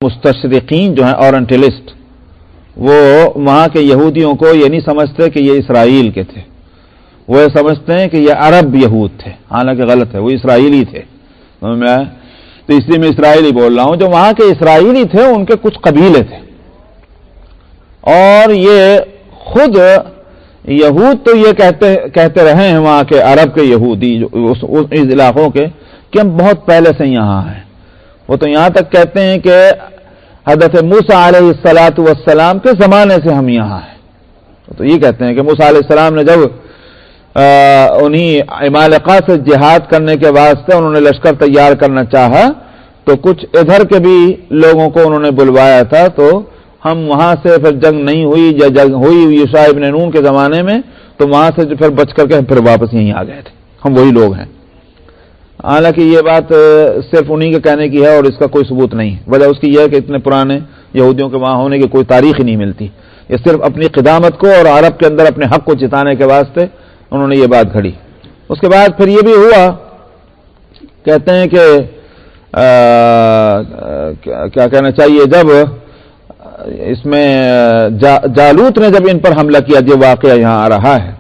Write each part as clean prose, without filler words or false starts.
مستشرقین جو ہیں اورینٹلسٹ، وہ وہاں کے یہودیوں کو یہ نہیں سمجھتے کہ یہ اسرائیل کے تھے، وہ یہ سمجھتے ہیں کہ یہ عرب یہود تھے، حالانکہ غلط ہے، وہ اسرائیلی تھے. تو اس لیے میں اسرائیلی بول رہا ہوں. جو وہاں کے اسرائیلی تھے ان کے کچھ قبیلے تھے، اور یہ خود یہود تو یہ کہتے رہے ہیں وہاں کے عرب کے یہودی اس علاقوں کے کہ ہم بہت پہلے سے یہاں ہیں. وہ تو یہاں تک کہتے ہیں کہ حضرت موسیٰ علیہ السلام کے زمانے سے ہم یہاں ہیں. تو یہ کہتے ہیں کہ موسیٰ علیہ السلام نے جب انہی عمالقہ سے جہاد کرنے کے واسطے انہوں نے لشکر تیار کرنا چاہا تو کچھ ادھر کے بھی لوگوں کو انہوں نے بلوایا تھا، تو ہم وہاں سے پھر جنگ نہیں ہوئی، یا جنگ ہوئی یوشع ابن نون کے زمانے میں، تو وہاں سے جو پھر بچ کر کے پھر واپس یہیں آ گئے تھے، ہم وہی لوگ ہیں. حالانکہ یہ بات صرف انہی کے کہنے کی ہے اور اس کا کوئی ثبوت نہیں. وجہ اس کی یہ ہے کہ اتنے پرانے یہودیوں کے وہاں ہونے کی کوئی تاریخ ہی نہیں ملتی. یہ صرف اپنی قدامت کو اور عرب کے اندر اپنے حق کو جتانے کے واسطے انہوں نے یہ بات گھڑی. اس کے بعد پھر یہ بھی ہوا، کہتے ہیں کہ کیا کہنا چاہیے، جب اس میں جالوت نے جب ان پر حملہ کیا، جو واقعہ یہاں آ رہا ہے،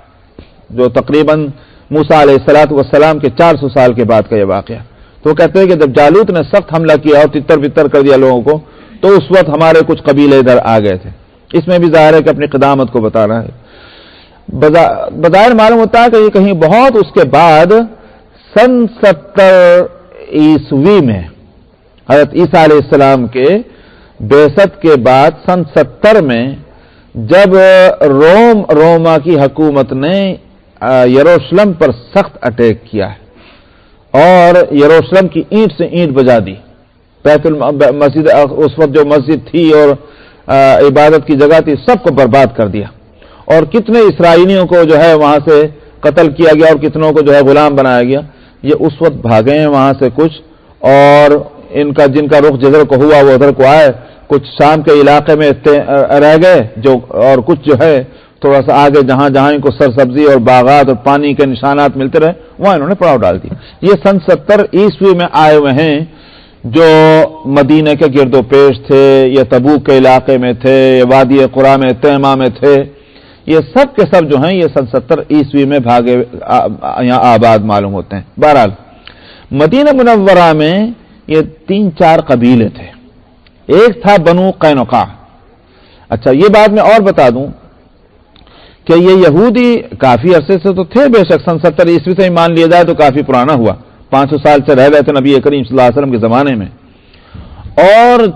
جو تقریباً موسیٰ علیہ السلام کے 400 سال کے بعد کا یہ واقعہ، تو وہ کہتے ہیں کہ جب جالوت نے سخت حملہ کیا اور تتر بتر کر دیا لوگوں کو، تو اس وقت ہمارے کچھ قبیلے ادھر آ گئے تھے. اس میں بھی ظاہر ہے کہ اپنی قدامت کو بتا رہا ہے. بظاہر معلوم ہوتا ہے کہ یہ کہیں بہت اس کے بعد سن 70 عیسوی میں حضرت عیسیٰ علیہ السلام کے بعثت کے بعد سن 70 میں جب روما کی حکومت نے یروشلم پر سخت اٹیک کیا ہے اور یروشلم کی اینٹ سے اینٹ بجا دی، بیت المسجد اس وقت جو مسجد تھی اور عبادت کی جگہ تھی سب کو برباد کر دیا، اور کتنے اسرائیلیوں کو جو ہے وہاں سے قتل کیا گیا اور کتنوں کو جو ہے غلام بنایا گیا. یہ اس وقت بھاگے ہیں وہاں سے کچھ، اور ان کا جن کا رخ جدھر کو ہوا وہ ادھر کو آئے، کچھ شام کے علاقے میں رہ گئے جو، اور کچھ جو ہے تھوڑا سا آگے جہاں ان کو سرسبزی اور باغات اور پانی کے نشانات ملتے رہے وہاں انہوں نے پڑاؤ ڈال دیا. یہ سن 70 عیسوی میں آئے ہوئے ہیں جو مدینہ کے گرد و پیش تھے، یا تبوک کے علاقے میں تھے، یا وادی قرا میں تیمہ میں تھے. یہ سب کے سب جو ہیں یہ سن 70 عیسوی میں بھاگے یہاں آباد معلوم ہوتے ہیں. بہرحال مدینہ منورہ میں یہ 3-4 قبیلے تھے. ایک تھا بنو قینقاع. اچھا یہ بات میں اور بتا دوں کہ یہ یہودی کافی عرصے سے تو تھے، بے شک سن 70 عیسوی سے ہی مان لیا جائے تو کافی پرانا ہوا، 500 سال سے رہ رہے تھے نبی کریم صلی اللہ علیہ وسلم کے زمانے میں. اور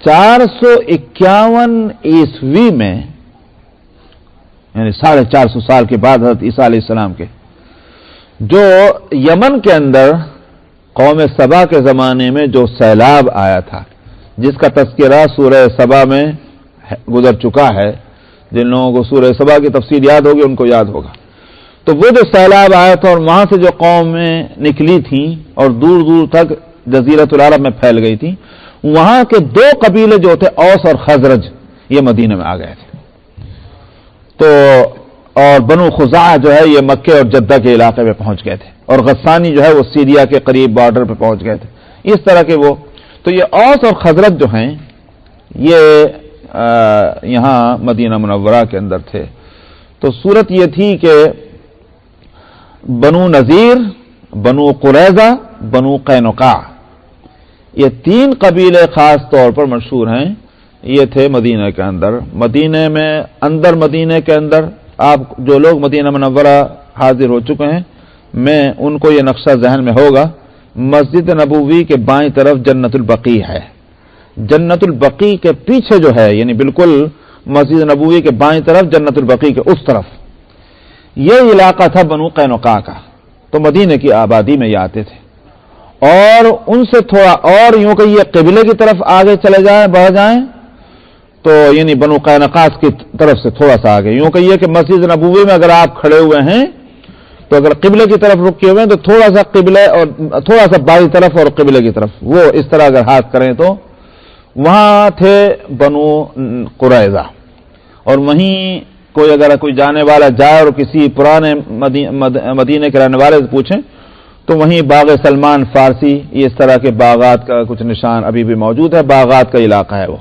451 عیسوی میں، یعنی 450 سال کے بعد حضرت عیسیٰ علیہ السلام کے، جو یمن کے اندر قوم سبا کے زمانے میں جو سیلاب آیا تھا، جس کا تذکرہ سورہ سبا میں گزر چکا ہے، جن لوگوں کو سورہ سبا کی تفسیر یاد ہوگی ان کو یاد ہوگا. تو وہ جو سیلاب آیا تھا اور وہاں سے جو قومیں نکلی تھیں اور دور دور تک جزیرۃ العرب میں پھیل گئی تھیں، وہاں کے 2 قبیلے جو تھے اوس اور خزرج، یہ مدینہ میں آ گئے تھے. تو اور بنو خزاعہ جو ہے یہ مکے اور جدہ کے علاقے میں پہنچ گئے تھے، اور غسانی جو ہے وہ سیریا کے قریب بارڈر پہ پہنچ گئے تھے. اس طرح کے وہ تو یہ اوس اور خزرج جو ہیں یہ یہاں مدینہ منورہ کے اندر تھے. تو صورت یہ تھی کہ بنو نذیر، بنو قریظہ، بنو قینقاع، یہ 3 قبیلے خاص طور پر مشہور ہیں. یہ تھے مدینہ کے اندر. مدینہ کے اندر آپ جو لوگ مدینہ منورہ حاضر ہو چکے ہیں، میں ان کو یہ نقشہ ذہن میں ہوگا. مسجد نبوی کے بائیں طرف جنت البقیع ہے. جنت البقیع کے پیچھے جو ہے، یعنی بالکل مسجد نبوی کے بائیں طرف جنت البقیع کے اس طرف یہ علاقہ تھا بنو قینقاع کا. تو مدینہ کی آبادی میں یہ آتے تھے، اور ان سے تھوڑا اور یوں کہ یہ قبلے کی طرف آگے چلے جائیں، بڑھ جائیں، تو یعنی بنو قینقاع کی طرف سے تھوڑا سا آگے، یوں کہ یہ کہ مسجد نبوی میں اگر آپ کھڑے ہوئے ہیں تو اگر قبلے کی طرف رکے ہوئے ہیں تو تھوڑا سا قبلے اور تھوڑا سا بائیں طرف اور قبلے کی طرف وہ اس طرح اگر ہاتھ کریں تو وہاں تھے بنو قریظہ. اور وہیں کوئی اگر کوئی جانے والا جائے اور کسی پرانے مدینے کے رہنے والے سے پوچھیں تو وہیں باغ سلمان فارسی، اس طرح کے باغات کا کچھ نشان ابھی بھی موجود ہے، باغات کا علاقہ ہے وہ۔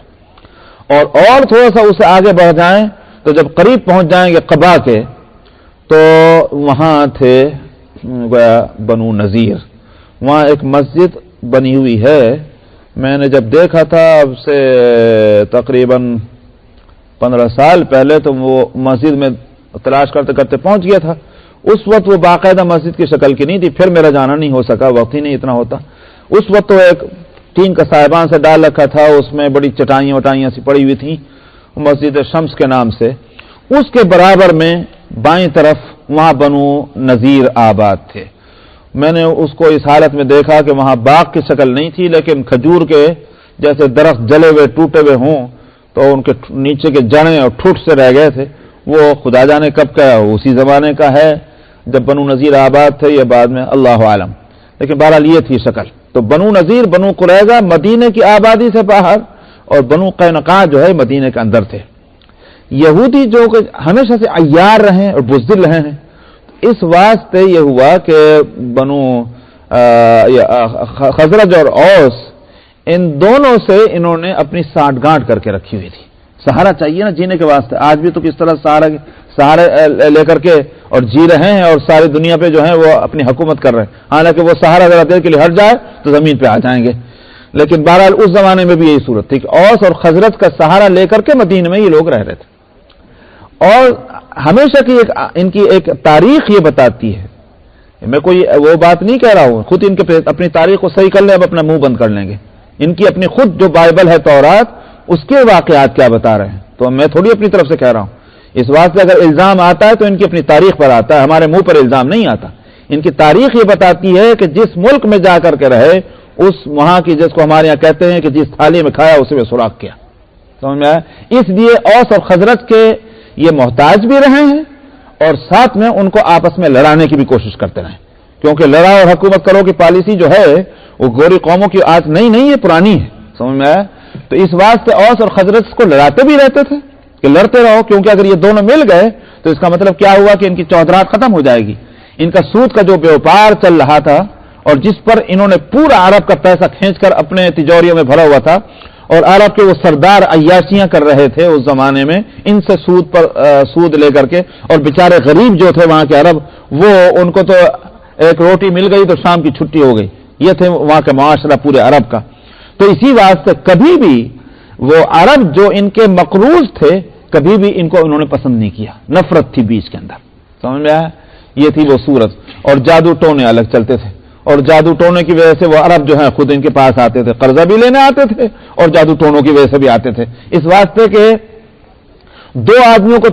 اور تھوڑا سا اسے آگے بڑھ جائیں تو جب قریب پہنچ جائیں گے قباء کے تو وہاں تھے بنو نذیر، وہاں ایک مسجد بنی ہوئی ہے۔ میں نے جب دیکھا تھا اب سے تقریباً 15 سال پہلے تو وہ مسجد میں تلاش کرتے کرتے پہنچ گیا تھا۔ اس وقت وہ باقاعدہ مسجد کی شکل کی نہیں تھی، پھر میرا جانا نہیں ہو سکا، وقت ہی نہیں اتنا ہوتا۔ اس وقت تو ایک ٹین کا صاحبان سے ڈال رکھا تھا، اس میں بڑی چٹائیاں وٹائیاں سی پڑی ہوئی تھیں، مسجد شمس کے نام سے۔ اس کے برابر میں بائیں طرف وہاں بنو نذیر آباد تھے۔ میں نے اس کو اس حالت میں دیکھا کہ وہاں باغ کی شکل نہیں تھی، لیکن کھجور کے جیسے درخت جلے ہوئے ٹوٹے ہوئے ہوں تو ان کے نیچے کے جڑیں اور ٹھوٹ سے رہ گئے تھے۔ وہ خدا جانے کب کا ہے، اسی زمانے کا ہے جب بنو نذیر آباد تھے یا بعد میں، اللہ عالم، لیکن بہرحال یہ تھی شکل۔ تو بنو نذیر، بنو قریظہ مدینے کی آبادی سے باہر، اور بنو قینقاع جو ہے مدینے کے اندر تھے۔ یہودی جو کہ ہمیشہ سے عیار رہے اور بزدل رہے ہیں، اس واسطے یہ ہوا کہ بنو خزرج اور اوس ان دونوں سے انہوں نے اپنی سانٹھ گانٹھ کر کے رکھی ہوئی تھی۔ سہارا چاہیے نا جینے کے واسطے، آج بھی تو کس طرح سہارے لے کر کے اور جی رہے ہیں، اور ساری دنیا پہ جو ہے وہ اپنی حکومت کر رہے ہیں، حالانکہ وہ سہارا ذرا دیر کے لیے ہٹ جائے تو زمین پہ آ جائیں گے۔ لیکن بہرحال اس زمانے میں بھی یہی صورت تھی کہ اوس اور خزرج کا سہارا لے کر کے مدینے میں یہ لوگ رہ رہے تھے۔ اور ہمیشہ کی ان کی ایک تاریخ یہ بتاتی ہے، میں کوئی وہ بات نہیں کہہ رہا ہوں، خود ان کے اپنی تاریخ کو صحیح کر لیں، اب اپنا منہ بند کر لیں گے۔ ان کی اپنی خود جو بائبل ہے تورات، اس کے واقعات کیا بتا رہے ہیں، تو میں تھوڑی اپنی طرف سے کہہ رہا ہوں۔ اس واسطے اگر الزام آتا ہے تو ان کی اپنی تاریخ پر آتا ہے، ہمارے منہ پر الزام نہیں آتا۔ ان کی تاریخ یہ بتاتی ہے کہ جس ملک میں جا کر کے رہے، اس وہاں کی، جس کو ہمارے یہاں کہتے ہیں کہ جس تھالی میں کھایا اسے میں سوراخ کیا، سمجھ میں آیا؟ اس لیے اوس اور خزرج کے یہ محتاج بھی رہے ہیں، اور ساتھ میں ان کو آپس میں لڑانے کی بھی کوشش کرتے رہے، کیونکہ لڑائی اور حکومت کرو کی پالیسی جو ہے وہ گوری قوموں کی آج نہیں ہے، پرانی ہے، سمجھ میں آیا؟ تو اس واسطے اوس اور خزرج کو لڑاتے بھی رہتے تھے کہ لڑتے رہو، کیونکہ اگر یہ دونوں مل گئے تو اس کا مطلب کیا ہوا کہ ان کی چودراہٹ ختم ہو جائے گی۔ ان کا سود کا جو بیوپار چل رہا تھا اور جس پر انہوں نے پورا عرب کا پیسہ کھینچ کر اپنے تجوریوں میں بھرا ہوا تھا، اور عرب کے وہ سردار عیاشیاں کر رہے تھے اس زمانے میں ان سے سود لے کر کے، اور بیچارے غریب جو تھے وہاں کے عرب، وہ ان کو تو ایک روٹی مل گئی تو شام کی چھٹی ہو گئی، یہ تھے وہاں کا معاشرہ پورے عرب کا۔ تو اسی واسطے کبھی بھی وہ عرب جو ان کے مقروض تھے، کبھی بھی ان کو انہوں نے پسند نہیں کیا، نفرت تھی بیچ کے اندر، سمجھ میں آیا؟ یہ تھی وہ صورت۔ اور جادو ٹونے الگ چلتے تھے، اور جادو ٹونے کی وجہ سے وہ عرب جو ہیں خود ان کے پاس آتے تھے، قرضہ بھی لینے آتے تھے اور جادو ٹونوں کی وجہ سے بھی آتے تھے، اس واسطے کہ دو آدمیوں کو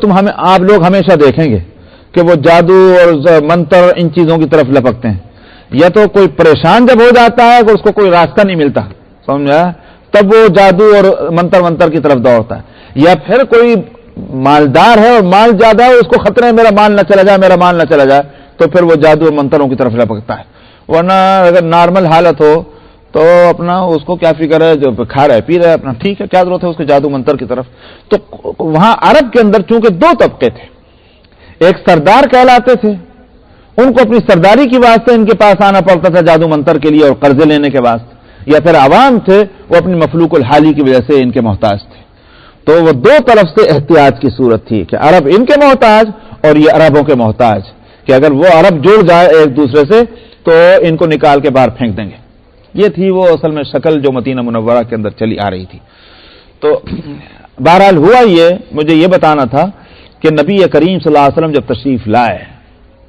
آپ لوگ ہمیشہ دیکھیں گے کہ وہ جادو اور منتر ان چیزوں کی طرف لپکتے ہیں، یا تو کوئی پریشان جب ہو جاتا ہے کہ اس کو کوئی راستہ نہیں ملتا، سمجھا، تب وہ جادو اور منتر کی طرف دوڑتا ہے، یا پھر کوئی مالدار ہے اور مال زیادہ ہے، اس کو خطرہ ہے میرا مال نہ چلا جائے تو پھر وہ جادو اور منتروں کی طرف لپکتا ہے۔ ورنہ اگر نارمل حالت ہو تو اپنا اس کو کیا فکر ہے، جو کھا رہا ہے پی رہا ہے اپنا، ٹھیک ہے، کیا ضرورت ہے اس کے جادو منتر کی طرف۔ تو وہاں عرب کے اندر چونکہ دو طبقے تھے، ایک سردار کہلاتے تھے، ان کو اپنی سرداری کی واسطے ان کے پاس آنا پڑتا تھا جادو منتر کے لیے اور قرضے لینے کے واسطے، یا پھر عوام تھے وہ اپنی مفلوق الحالی کی وجہ سے ان کے محتاج تھے۔ تو وہ دو طرف سے احتیاط کی صورت تھی کہ عرب ان کے محتاج اور یہ عربوں کے محتاج، کہ اگر وہ عرب جڑ جائے ایک دوسرے سے تو ان کو نکال کے باہر پھینک دیں گے۔ یہ تھی وہ اصل میں شکل جو مدینہ منورہ کے اندر چلی آ رہی تھی۔ تو بہرحال ہوا یہ، مجھے یہ بتانا تھا کہ نبی کریم صلی اللہ علیہ وسلم جب تشریف لائے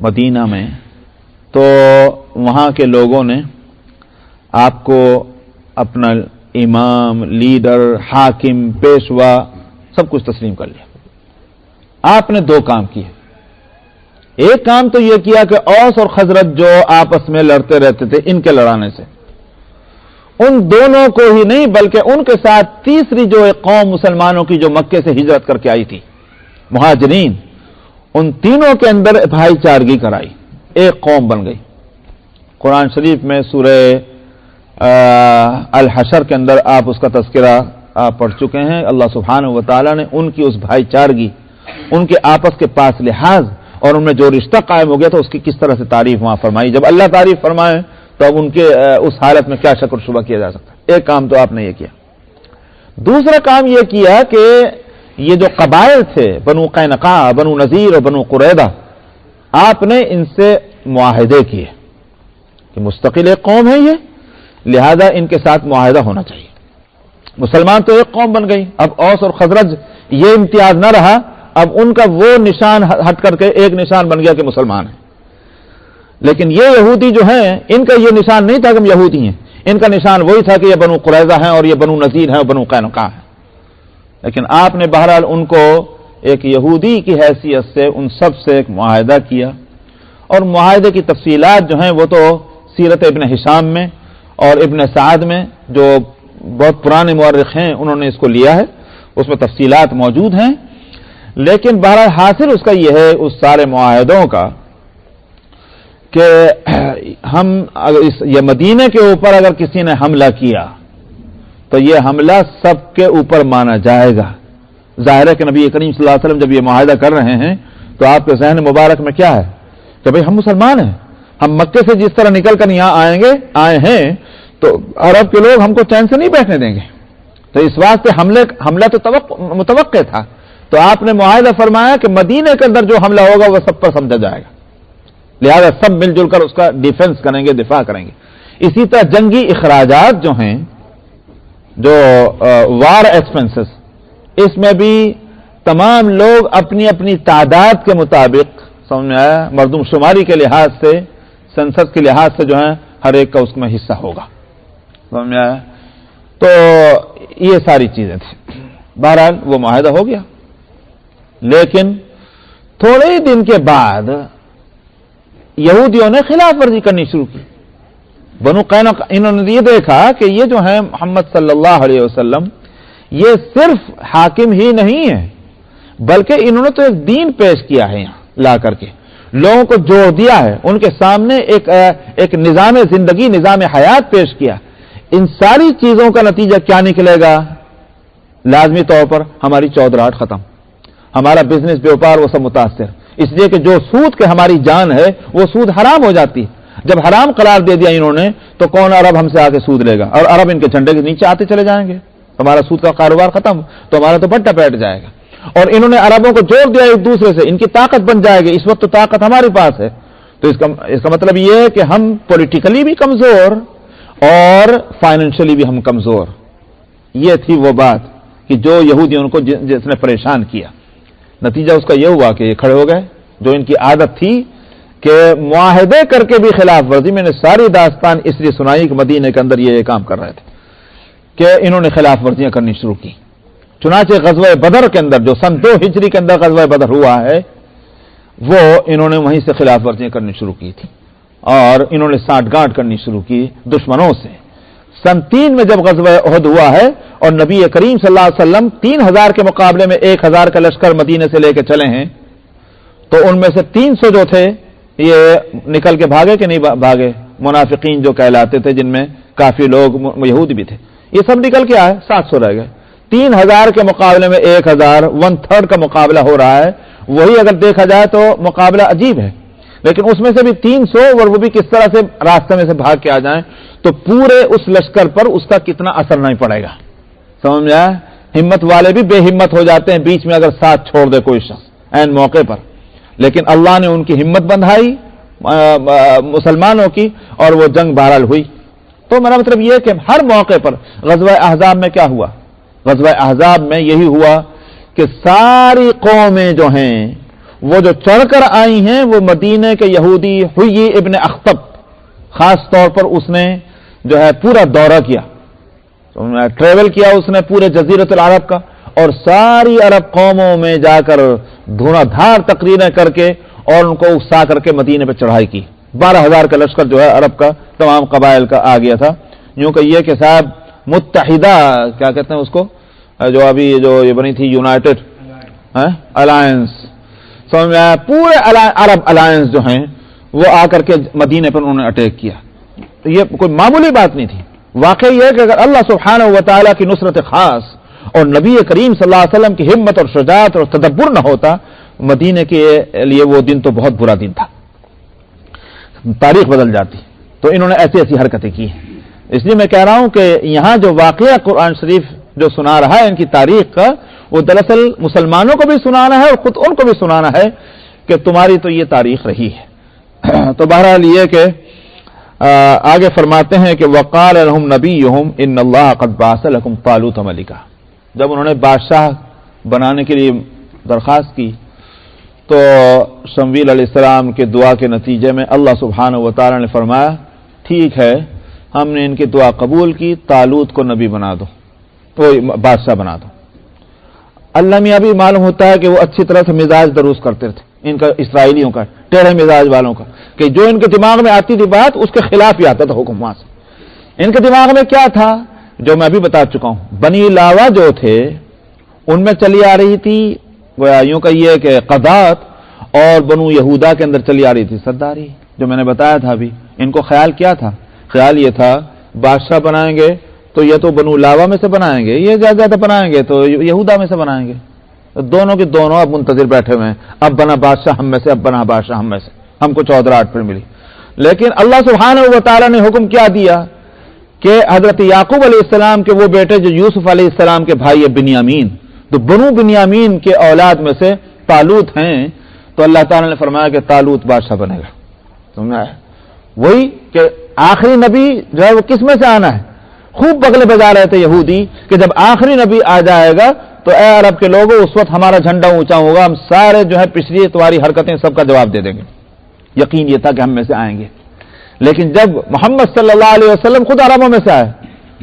مدینہ میں تو وہاں کے لوگوں نے آپ کو اپنا امام، لیڈر، حاکم، پیشوا سب کچھ تسلیم کر لیا۔ آپ نے دو کام کیے، ایک کام تو یہ کیا کہ اوس اور خزرج جو آپس میں لڑتے رہتے تھے، ان کے لڑانے سے ان دونوں کو ہی نہیں بلکہ ان کے ساتھ تیسری جو ایک قوم مسلمانوں کی جو مکے سے ہجرت کر کے آئی تھی، مہاجرین، ان تینوں کے اندر بھائی چارگی کرائی، ایک قوم بن گئی۔ قرآن شریف میں سورہ الحشر کے اندر آپ اس کا تذکرہ آپ پڑھ چکے ہیں، اللہ سبحانہ و تعالیٰ نے ان کی اس بھائی چارگی، ان کے آپس کے پاس لحاظ اور ان میں جو رشتہ قائم ہو گیا تو اس کی کس طرح سے تعریف وہاں فرمائی. جب اللہ تعریف فرمائے تو اب ان کے اس حالت میں کیا شک و شبہ کیا جا سکتا ہے. ایک کام تو آپ نے یہ کیا. دوسرا کام یہ کیا کہ یہ جو قبائل تھے بنو قینقاع، بنو نذیر اور بنو قریظہ، آپ نے ان سے معاہدے کیے کہ مستقل ایک قوم ہے یہ، لہذا ان کے ساتھ معاہدہ ہونا چاہیے. مسلمان تو ایک قوم بن گئی، اب اوس اور خزرج یہ امتیاز نہ رہا، اب ان کا وہ نشان ہٹ کر کے ایک نشان بن گیا کہ مسلمان ہیں. لیکن یہ یہودی جو ہیں ان کا یہ نشان نہیں تھا کہ ہم یہودی ہیں، ان کا نشان وہی تھا کہ یہ بنو قریظہ ہیں اور یہ بنو نذیر ہیں اور بنو قینقاع ہیں. لیکن آپ نے بہرحال ان کو ایک یہودی کی حیثیت سے ان سب سے ایک معاہدہ کیا، اور معاہدے کی تفصیلات جو ہیں وہ تو سیرت ابن ہشام میں اور ابن سعد میں، جو بہت پرانے مورخ ہیں، انہوں نے اس کو لیا ہے، اس میں تفصیلات موجود ہیں. لیکن بہرحال حاصل اس کا یہ ہے اس سارے معاہدوں کا کہ ہم یہ مدینے کے اوپر اگر کسی نے حملہ کیا تو یہ حملہ سب کے اوپر مانا جائے گا. ظاہر ہے کہ نبی کریم صلی اللہ علیہ وسلم جب یہ معاہدہ کر رہے ہیں تو آپ کے ذہن مبارک میں کیا ہے کہ بھئی ہم مسلمان ہیں، ہم مکے سے جس طرح نکل کر یہاں آئے ہیں تو عرب کے لوگ ہم کو چین سے نہیں بیٹھنے دیں گے. تو اس واسطے حملہ تو متوقع تھا. تو آپ نے معاہدہ فرمایا کہ مدینے کے اندر جو حملہ ہوگا وہ سب پر سمجھا جائے گا، لہذا سب مل جل کر اس کا ڈیفنس کریں گے، دفاع کریں گے. اسی طرح جنگی اخراجات جو ہیں، جو وار ایکسپنسز، اس میں بھی تمام لوگ اپنی اپنی تعداد کے مطابق، سمجھ میں آیا، مردم شماری کے لحاظ سے، سنسد کے لحاظ سے جو ہے ہر ایک کا اس میں حصہ ہوگا. سمجھ میں آیا. تو یہ ساری چیزیں تھیں. بہرحال وہ معاہدہ ہو گیا. لیکن تھوڑے ہی دن کے بعد یہودیوں نے خلاف ورزی کرنی شروع کی. بنو قینقاع انہوں نے یہ دیکھا کہ یہ جو ہے محمد صلی اللہ علیہ وسلم یہ صرف حاکم ہی نہیں ہے، بلکہ انہوں نے تو ایک دین پیش کیا ہے یہاں لا کر کے، لوگوں کو جوڑ دیا ہے، ان کے سامنے ایک نظام زندگی، نظام حیات پیش کیا. ان ساری چیزوں کا نتیجہ کیا نکلے گا؟ لازمی طور پر ہماری چودراہٹ ختم، ہمارا بزنس بیوپار وہ سب متاثر، اس لیے کہ جو سود کے ہماری جان ہے وہ سود حرام ہو جاتی ہے. جب حرام قرار دے دیا انہوں نے تو کون عرب ہم سے آ کے سود لے گا، اور عرب ان کے جھنڈے کے نیچے آتے چلے جائیں گے، ہمارا سود کا کاروبار ختم، تو ہمارا تو بٹا بیٹھ جائے گا. اور انہوں نے عربوں کو جوڑ دیا ایک دوسرے سے، ان کی طاقت بن جائے گی. اس وقت تو طاقت ہمارے پاس ہے. تو اس کا مطلب یہ ہے کہ ہم پولیٹیکلی بھی کمزور اور فائنینشلی بھی ہم کمزور. یہ تھی وہ بات کہ جو یہودیوں کو جس نے پریشان کیا. نتیجہ اس کا یہ ہوا کہ یہ کھڑے ہو گئے. جو ان کی عادت تھی کہ معاہدے کر کے بھی خلاف ورزی، میں نے ساری داستان اس لیے سنائی کہ مدینے کے اندر یہ کام کر رہے تھے کہ انہوں نے خلاف ورزیاں کرنی شروع کی. چنانچہ غزوہ بدر کے اندر جو سن 2 ہجری کے اندر غزوہ بدر ہوا ہے، وہ انہوں نے وہیں سے خلاف ورزیاں کرنی شروع کی تھی، اور انہوں نے سانٹھ گانٹھ کرنی شروع کی دشمنوں سے. سن 3 میں جب غزوہ احد ہوا ہے اور نبی کریم صلی اللہ علیہ وسلم 3000 کے مقابلے میں 1000 کا لشکر مدینے سے لے کے چلے ہیں، تو ان میں سے 300 جو تھے یہ نکل کے بھاگے کہ نہیں بھاگے؟ منافقین جو کہلاتے تھے، جن میں کافی لوگ یہود بھی تھے، یہ سب نکل کے آئے، 700 رہ گئے. 3000 کے مقابلے میں 1000، 1/3 کا مقابلہ ہو رہا ہے. وہی اگر دیکھا جائے تو مقابلہ عجیب ہے، لیکن اس میں سے بھی 300 اور وہ بھی کس طرح سے راستے میں سے بھاگ کے آ جائیں تو پورے اس لشکر پر اس کا کتنا اثر نہیں پڑے گا. سمجھ میں آیا؟ ہمت والے بھی بے ہمت ہو جاتے ہیں بیچ میں اگر ساتھ چھوڑ دے کوئی شخص عین موقع پر. لیکن اللہ نے ان کی ہمت بندھائی مسلمانوں کی، اور وہ جنگ بہرحال ہوئی. تو میرا مطلب یہ ہے کہ ہر موقع پر غزوہ احزاب میں کیا ہوا؟ غزوہ احزاب میں یہی ہوا کہ ساری قومیں جو ہیں وہ جو چڑھ کر آئی ہیں وہ مدینے کے یہودی حیی ابن اخطب، خاص طور پر اس نے جو ہے پورا دورہ کیا، ٹریول کیا اس نے پورے جزیرۃ العرب کا، اور ساری عرب قوموں میں جا کر دھواں دھار تقریریں کر کے اور ان کو اکسا کر کے مدینے پہ چڑھائی کی. 12000 کا لشکر جو ہے عرب کا تمام قبائل کا آ گیا تھا. یوں کہ یہ کہ صاحب متحدہ کیا کہتے ہیں اس کو، جو ابھی جو یہ بنی تھی یونائٹڈ الائنس، سمجھ میں آیا؟ پورے عرب الائنس جو ہیں وہ آ کر کے مدینے پر انہوں نے اٹیک کیا. تو یہ کوئی معمولی بات نہیں تھی. واقعی یہ کہ اگر اللہ سبحانہ و تعالیٰ کی نصرت خاص اور نبی کریم صلی اللہ علیہ وسلم کی ہمت اور شجاعت اور تدبر نہ ہوتا مدینے کے لیے وہ دن تو بہت برا دن تھا، تاریخ بدل جاتی. تو انہوں نے ایسی ایسی حرکتیں کی ہیں. اس لیے میں کہہ رہا ہوں کہ یہاں جو واقعہ قرآن شریف جو سنا رہا ہے ان کی تاریخ کا، وہ دراصل مسلمانوں کو بھی سنانا ہے اور خود ان کو بھی سنانا ہے کہ تمہاری تو یہ تاریخ رہی ہے. تو بہرحال یہ کہ آگے فرماتے ہیں کہ وقال لهم نبیہم ان اللہ قد بعث لکم طالوت ملکا. جب انہوں نے بادشاہ بنانے کے لیے درخواست کی تو شمویل علیہ السلام کے دعا کے نتیجے میں اللہ سبحانہ و تعالی نے فرمایا ٹھیک ہے، ہم نے ان کی دعا قبول کی، طالوت کو نبی بنا دو، تو بادشاہ بنا دو. اللہ میاں بھی معلوم ہوتا ہے کہ وہ اچھی طرح سے مزاج درست کرتے تھے ان کا، اسرائیلیوں کا، ٹیڑھے مزاج والوں کا، کہ جو ان کے دماغ میں آتی تھی بات اس کے خلاف ہی آتا تھا حکم وہاں سے. ان کے دماغ میں کیا تھا جو میں ابھی بتا چکا ہوں. بنی لاوا جو تھے ان میں چلی آ رہی تھی گویا یوں کہیے کہ قضات، اور بنو یہودا کے اندر چلی آ رہی تھی سرداری، جو میں نے بتایا تھا ابھی. ان کو خیال کیا تھا؟ خیال یہ تھا بادشاہ بنائیں گے تو یہ تو بنو لاوا میں سے بنائیں گے، یہ زیادہ بنائیں گے تو یہودا میں سے بنائیں گے. دونوں کے دونوں اب منتظر بیٹھے ہوئے ہیں، اب بنا بادشاہ ہم میں سے، اب بنا بادشاہ ہم میں سے، ہم کو چودراہٹ پھر ملی. لیکن اللہ سبحانہ و تعالیٰ نے حکم کیا دیا کہ حضرت یعقوب علیہ السلام کے وہ بیٹے جو یوسف علیہ السلام کے بھائی بنیامین، تو بنو بنیامین کے اولاد میں سے طالوت ہیں. تو اللہ تعالیٰ نے فرمایا کہ طالوت بادشاہ بنے گا. سمجھا ہے؟ وہی کہ آخری نبی جو ہے وہ کس میں سے آنا ہے. خوب بغلے بجا رہے تھے یہودی کہ جب آخری نبی آ جائے گا تو اے عرب کے لوگوں اس وقت ہمارا جھنڈا اونچا ہوگا، ہم سارے جو ہے پچھلی تمہاری حرکتیں سب کا جواب دے دیں گے. یقین یہ تھا کہ ہم میں سے آئیں گے. لیکن جب محمد صلی اللہ علیہ وسلم خود عربوں میں سے آئے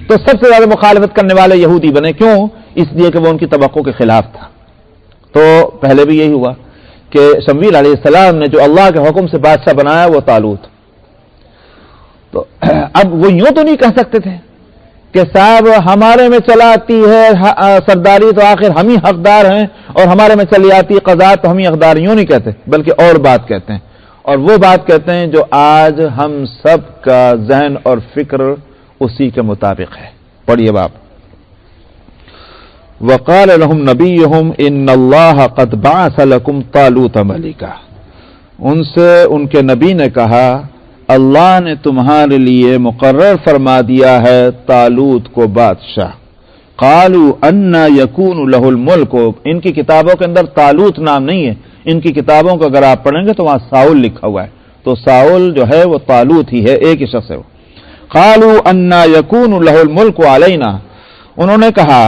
تو سب سے زیادہ مخالفت کرنے والے یہودی بنے. کیوں؟ اس لیے کہ وہ ان کی توقع کے خلاف تھا. تو پہلے بھی یہی ہوا کہ شمویل علیہ السلام نے جو اللہ کے حکم سے بادشاہ بنایا وہ طالوت. تو اب وہ یوں تو نہیں کہہ سکتے تھے کہ صاحب ہمارے میں چلاتی ہے سرداری تو آخر ہم ہی حقدار ہیں، اور ہمارے میں چلی آتی قضات تو ہم ہی حقدار. یوں نہیں کہتے، بلکہ اور بات کہتے ہیں. اور وہ بات کہتے ہیں جو آج ہم سب کا ذہن اور فکر اسی کے مطابق ہے. پڑھیے باپ. وقال لهم نبيهم ان اللہ قد بعث لكم طالوت ملکا. ان سے ان کے نبی نے کہا اللہ نے تمہارے لیے مقرر فرما دیا ہے طالوت کو بادشاہ. قالوا انا يكون له الملک. ان کی کتابوں کے اندر طالوت نام نہیں ہے، ان کی کتابوں کو اگر آپ پڑھیں گے تو وہاں ساؤل لکھا ہوا ہے. تو ساؤل جو ہے وہ طالوت ہی ہے، ایک ہی شخص ہے وہ. قالوا انا يكون له الملک علینا. انہوں نے کہا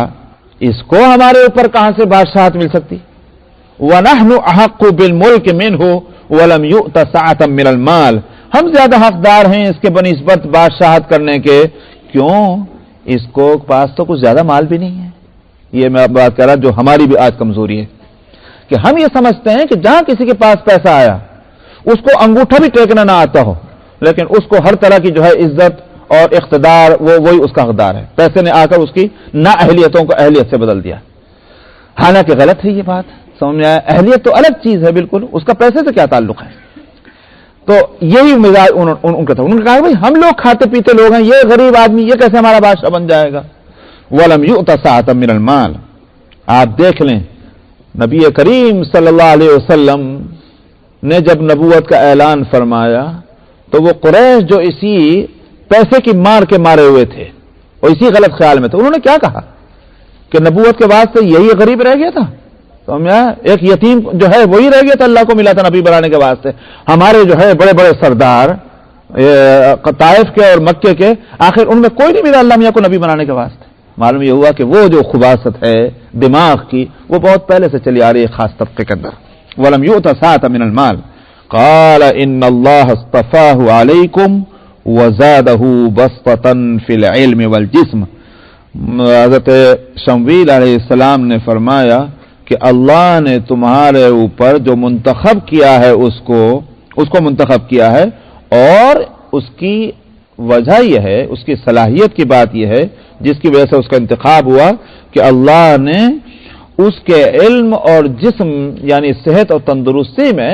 اس کو ہمارے اوپر کہاں سے بادشاہت مل سکتی؟ وَنَحْنُ أَحَقُّ بِالْمُلْكِ مِنْهُ وَلَمْ يُؤْتَ سَعَةً مِنَ الْمَالِ. ہم زیادہ حقدار ہیں اس کے بنسبت بادشاہت کرنے کے. کیوں؟ اس کو پاس تو کچھ زیادہ مال بھی نہیں ہے. یہ میں بات کر رہا جو ہماری بھی آج کمزوری ہے کہ ہم یہ سمجھتے ہیں کہ جہاں کسی کے پاس پیسہ آیا اس کو انگوٹھا بھی ٹیکنا نہ آتا ہو، لیکن اس کو ہر طرح کی جو ہے عزت اور اقتدار وہی اس کا حقدار ہے. پیسے نے آ کر اس کی نا اہلیتوں کو اہلیت سے بدل دیا. حالانکہ غلط ہے یہ بات. سمجھ میں آیا؟ اہلیت تو الگ چیز ہے بالکل، اس کا پیسے سے کیا تعلق ہے. تو یہی مزاج ان کا تھا. انہوں نے کہا بھائی ہم لوگ کھاتے پیتے لوگ ہیں، یہ غریب آدمی یہ کیسے ہمارا بادشاہ بن جائے گا. وَلَمْ يُؤْتَ سَعَةً مِنَ الْمَالِ. آپ دیکھ لیں نبی کریم صلی اللہ علیہ وسلم نے جب نبوت کا اعلان فرمایا تو وہ قریش جو اسی پیسے کی مار کے مارے ہوئے تھے اور اسی غلط خیال میں تھے، انہوں نے کیا کہا کہ نبوت کے بعد سے یہی غریب رہ گیا تھا. سمجھا؟ ایک یتیم جو ہے وہی رہ گیا تھا اللہ کو ملا تھا نبی بنانے کے واسطے. ہمارے جو ہے بڑے بڑے سردار طائف کے اور مکے کے، آخر ان میں کوئی نہیں ملا اللہ میاں کو نبی بنانے کے واسطے. معلوم یہ ہوا کہ وہ جو خباثت ہے دماغ کی وہ بہت پہلے سے چلی آ رہی ہے خاص طبقے کے اندر. وَلَمْ يُؤْتَ سَعَةً مِنَ الْمَالِ قَالَ إِنَّ اللَّهَ اصْطَفَاهُ عَلَيْكُمْ وَزَادَهُ بَسْطَةً فِي الْعِلْمِ وَالْجِسْمِ. حضرت شمویل علیہ السلام نے فرمایا کہ اللہ نے تمہارے اوپر جو منتخب کیا ہے اس کو منتخب کیا ہے، اور اس کی وجہ یہ ہے، اس کی صلاحیت کی بات یہ ہے جس کی وجہ سے اس کا انتخاب ہوا کہ اللہ نے اس کے علم اور جسم یعنی صحت اور تندرستی میں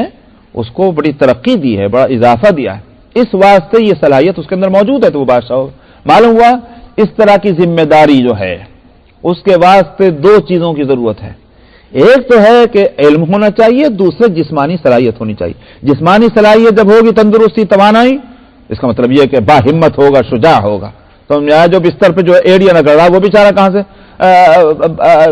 اس کو بڑی ترقی دی ہے، بڑا اضافہ دیا ہے. اس واسطے یہ صلاحیت اس کے اندر موجود ہے تو وہ بادشاہ ہو. معلوم ہوا اس طرح کی ذمہ داری جو ہے اس کے واسطے دو چیزوں کی ضرورت ہے. ایک تو ہے کہ علم ہونا چاہیے، دوسرے جسمانی صلاحیت ہونی چاہیے. جسمانی صلاحیت جب ہوگی، تندرستی، توانائی، اس کا مطلب یہ کہ باہمت ہوگا، شجاع ہوگا. تو جو بستر پہ جو ایڑیا نہ کر رہا وہ بیچارہ کہاں سے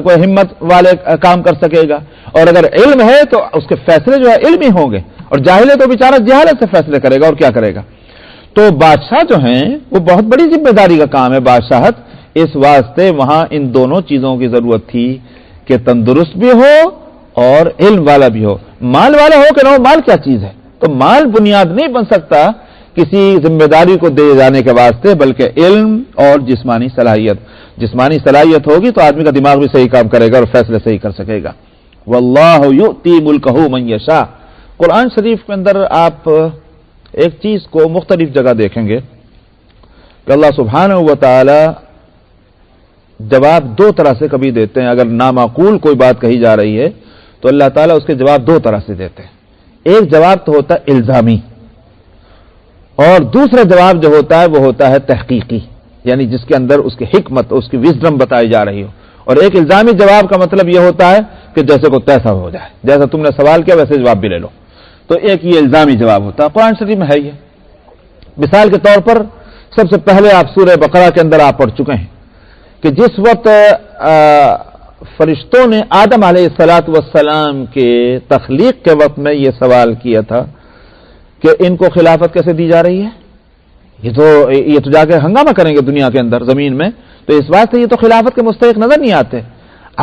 کوئی ہمت والے کام کر سکے گا. اور اگر علم ہے تو اس کے فیصلے جو ہے علمی ہوں گے، اور جاہل ہے تو بیچارہ جہالت سے فیصلے کرے گا اور کیا کرے گا. تو بادشاہ جو ہیں وہ بہت بڑی ذمہ داری کا کام ہے بادشاہت. اس واسطے وہاں ان دونوں چیزوں کی ضرورت تھی کہ تندرست بھی ہو اور علم والا بھی ہو. مال والا ہو کہ نہ ہو، مال کیا چیز ہے؟ تو مال بنیاد نہیں بن سکتا کسی ذمہ داری کو دے جانے کے واسطے، بلکہ علم اور جسمانی صلاحیت. جسمانی صلاحیت ہوگی تو آدمی کا دماغ بھی صحیح کام کرے گا اور فیصلے صحیح کر سکے گا. واللہ یؤتی ملکہ من یشاء. قرآن شریف کے اندر آپ ایک چیز کو مختلف جگہ دیکھیں گے کہ اللہ سبحانہ و تعالی جواب دو طرح سے کبھی دیتے ہیں. اگر نامعقول کوئی بات کہی جا رہی ہے تو اللہ تعالیٰ اس کے جواب دو طرح سے دیتے ہیں. ایک جواب تو ہوتا ہے الزامی، اور دوسرا جواب جو ہوتا ہے وہ ہوتا ہے تحقیقی، یعنی جس کے اندر اس کی حکمت، اس کی وزڈم بتائی جا رہی ہو. اور ایک الزامی جواب کا مطلب یہ ہوتا ہے کہ جیسے کو تیسا ہو جائے، جیسا تم نے سوال کیا ویسے جواب بھی لے لو. تو ایک یہ الزامی جواب ہوتا ہے. قرآن شریف میں ہے یہ. مثال کے طور پر سب سے پہلے آپ سورہ بقرہ کے اندر آپ پڑھ چکے ہیں کہ جس وقت فرشتوں نے آدم علیہ السلام کے تخلیق کے وقت میں یہ سوال کیا تھا کہ ان کو خلافت کیسے دی جا رہی ہے، یہ تو جا کے ہنگامہ کریں گے دنیا کے اندر، زمین میں. تو اس واسطے یہ تو خلافت کے مستحق نظر نہیں آتے.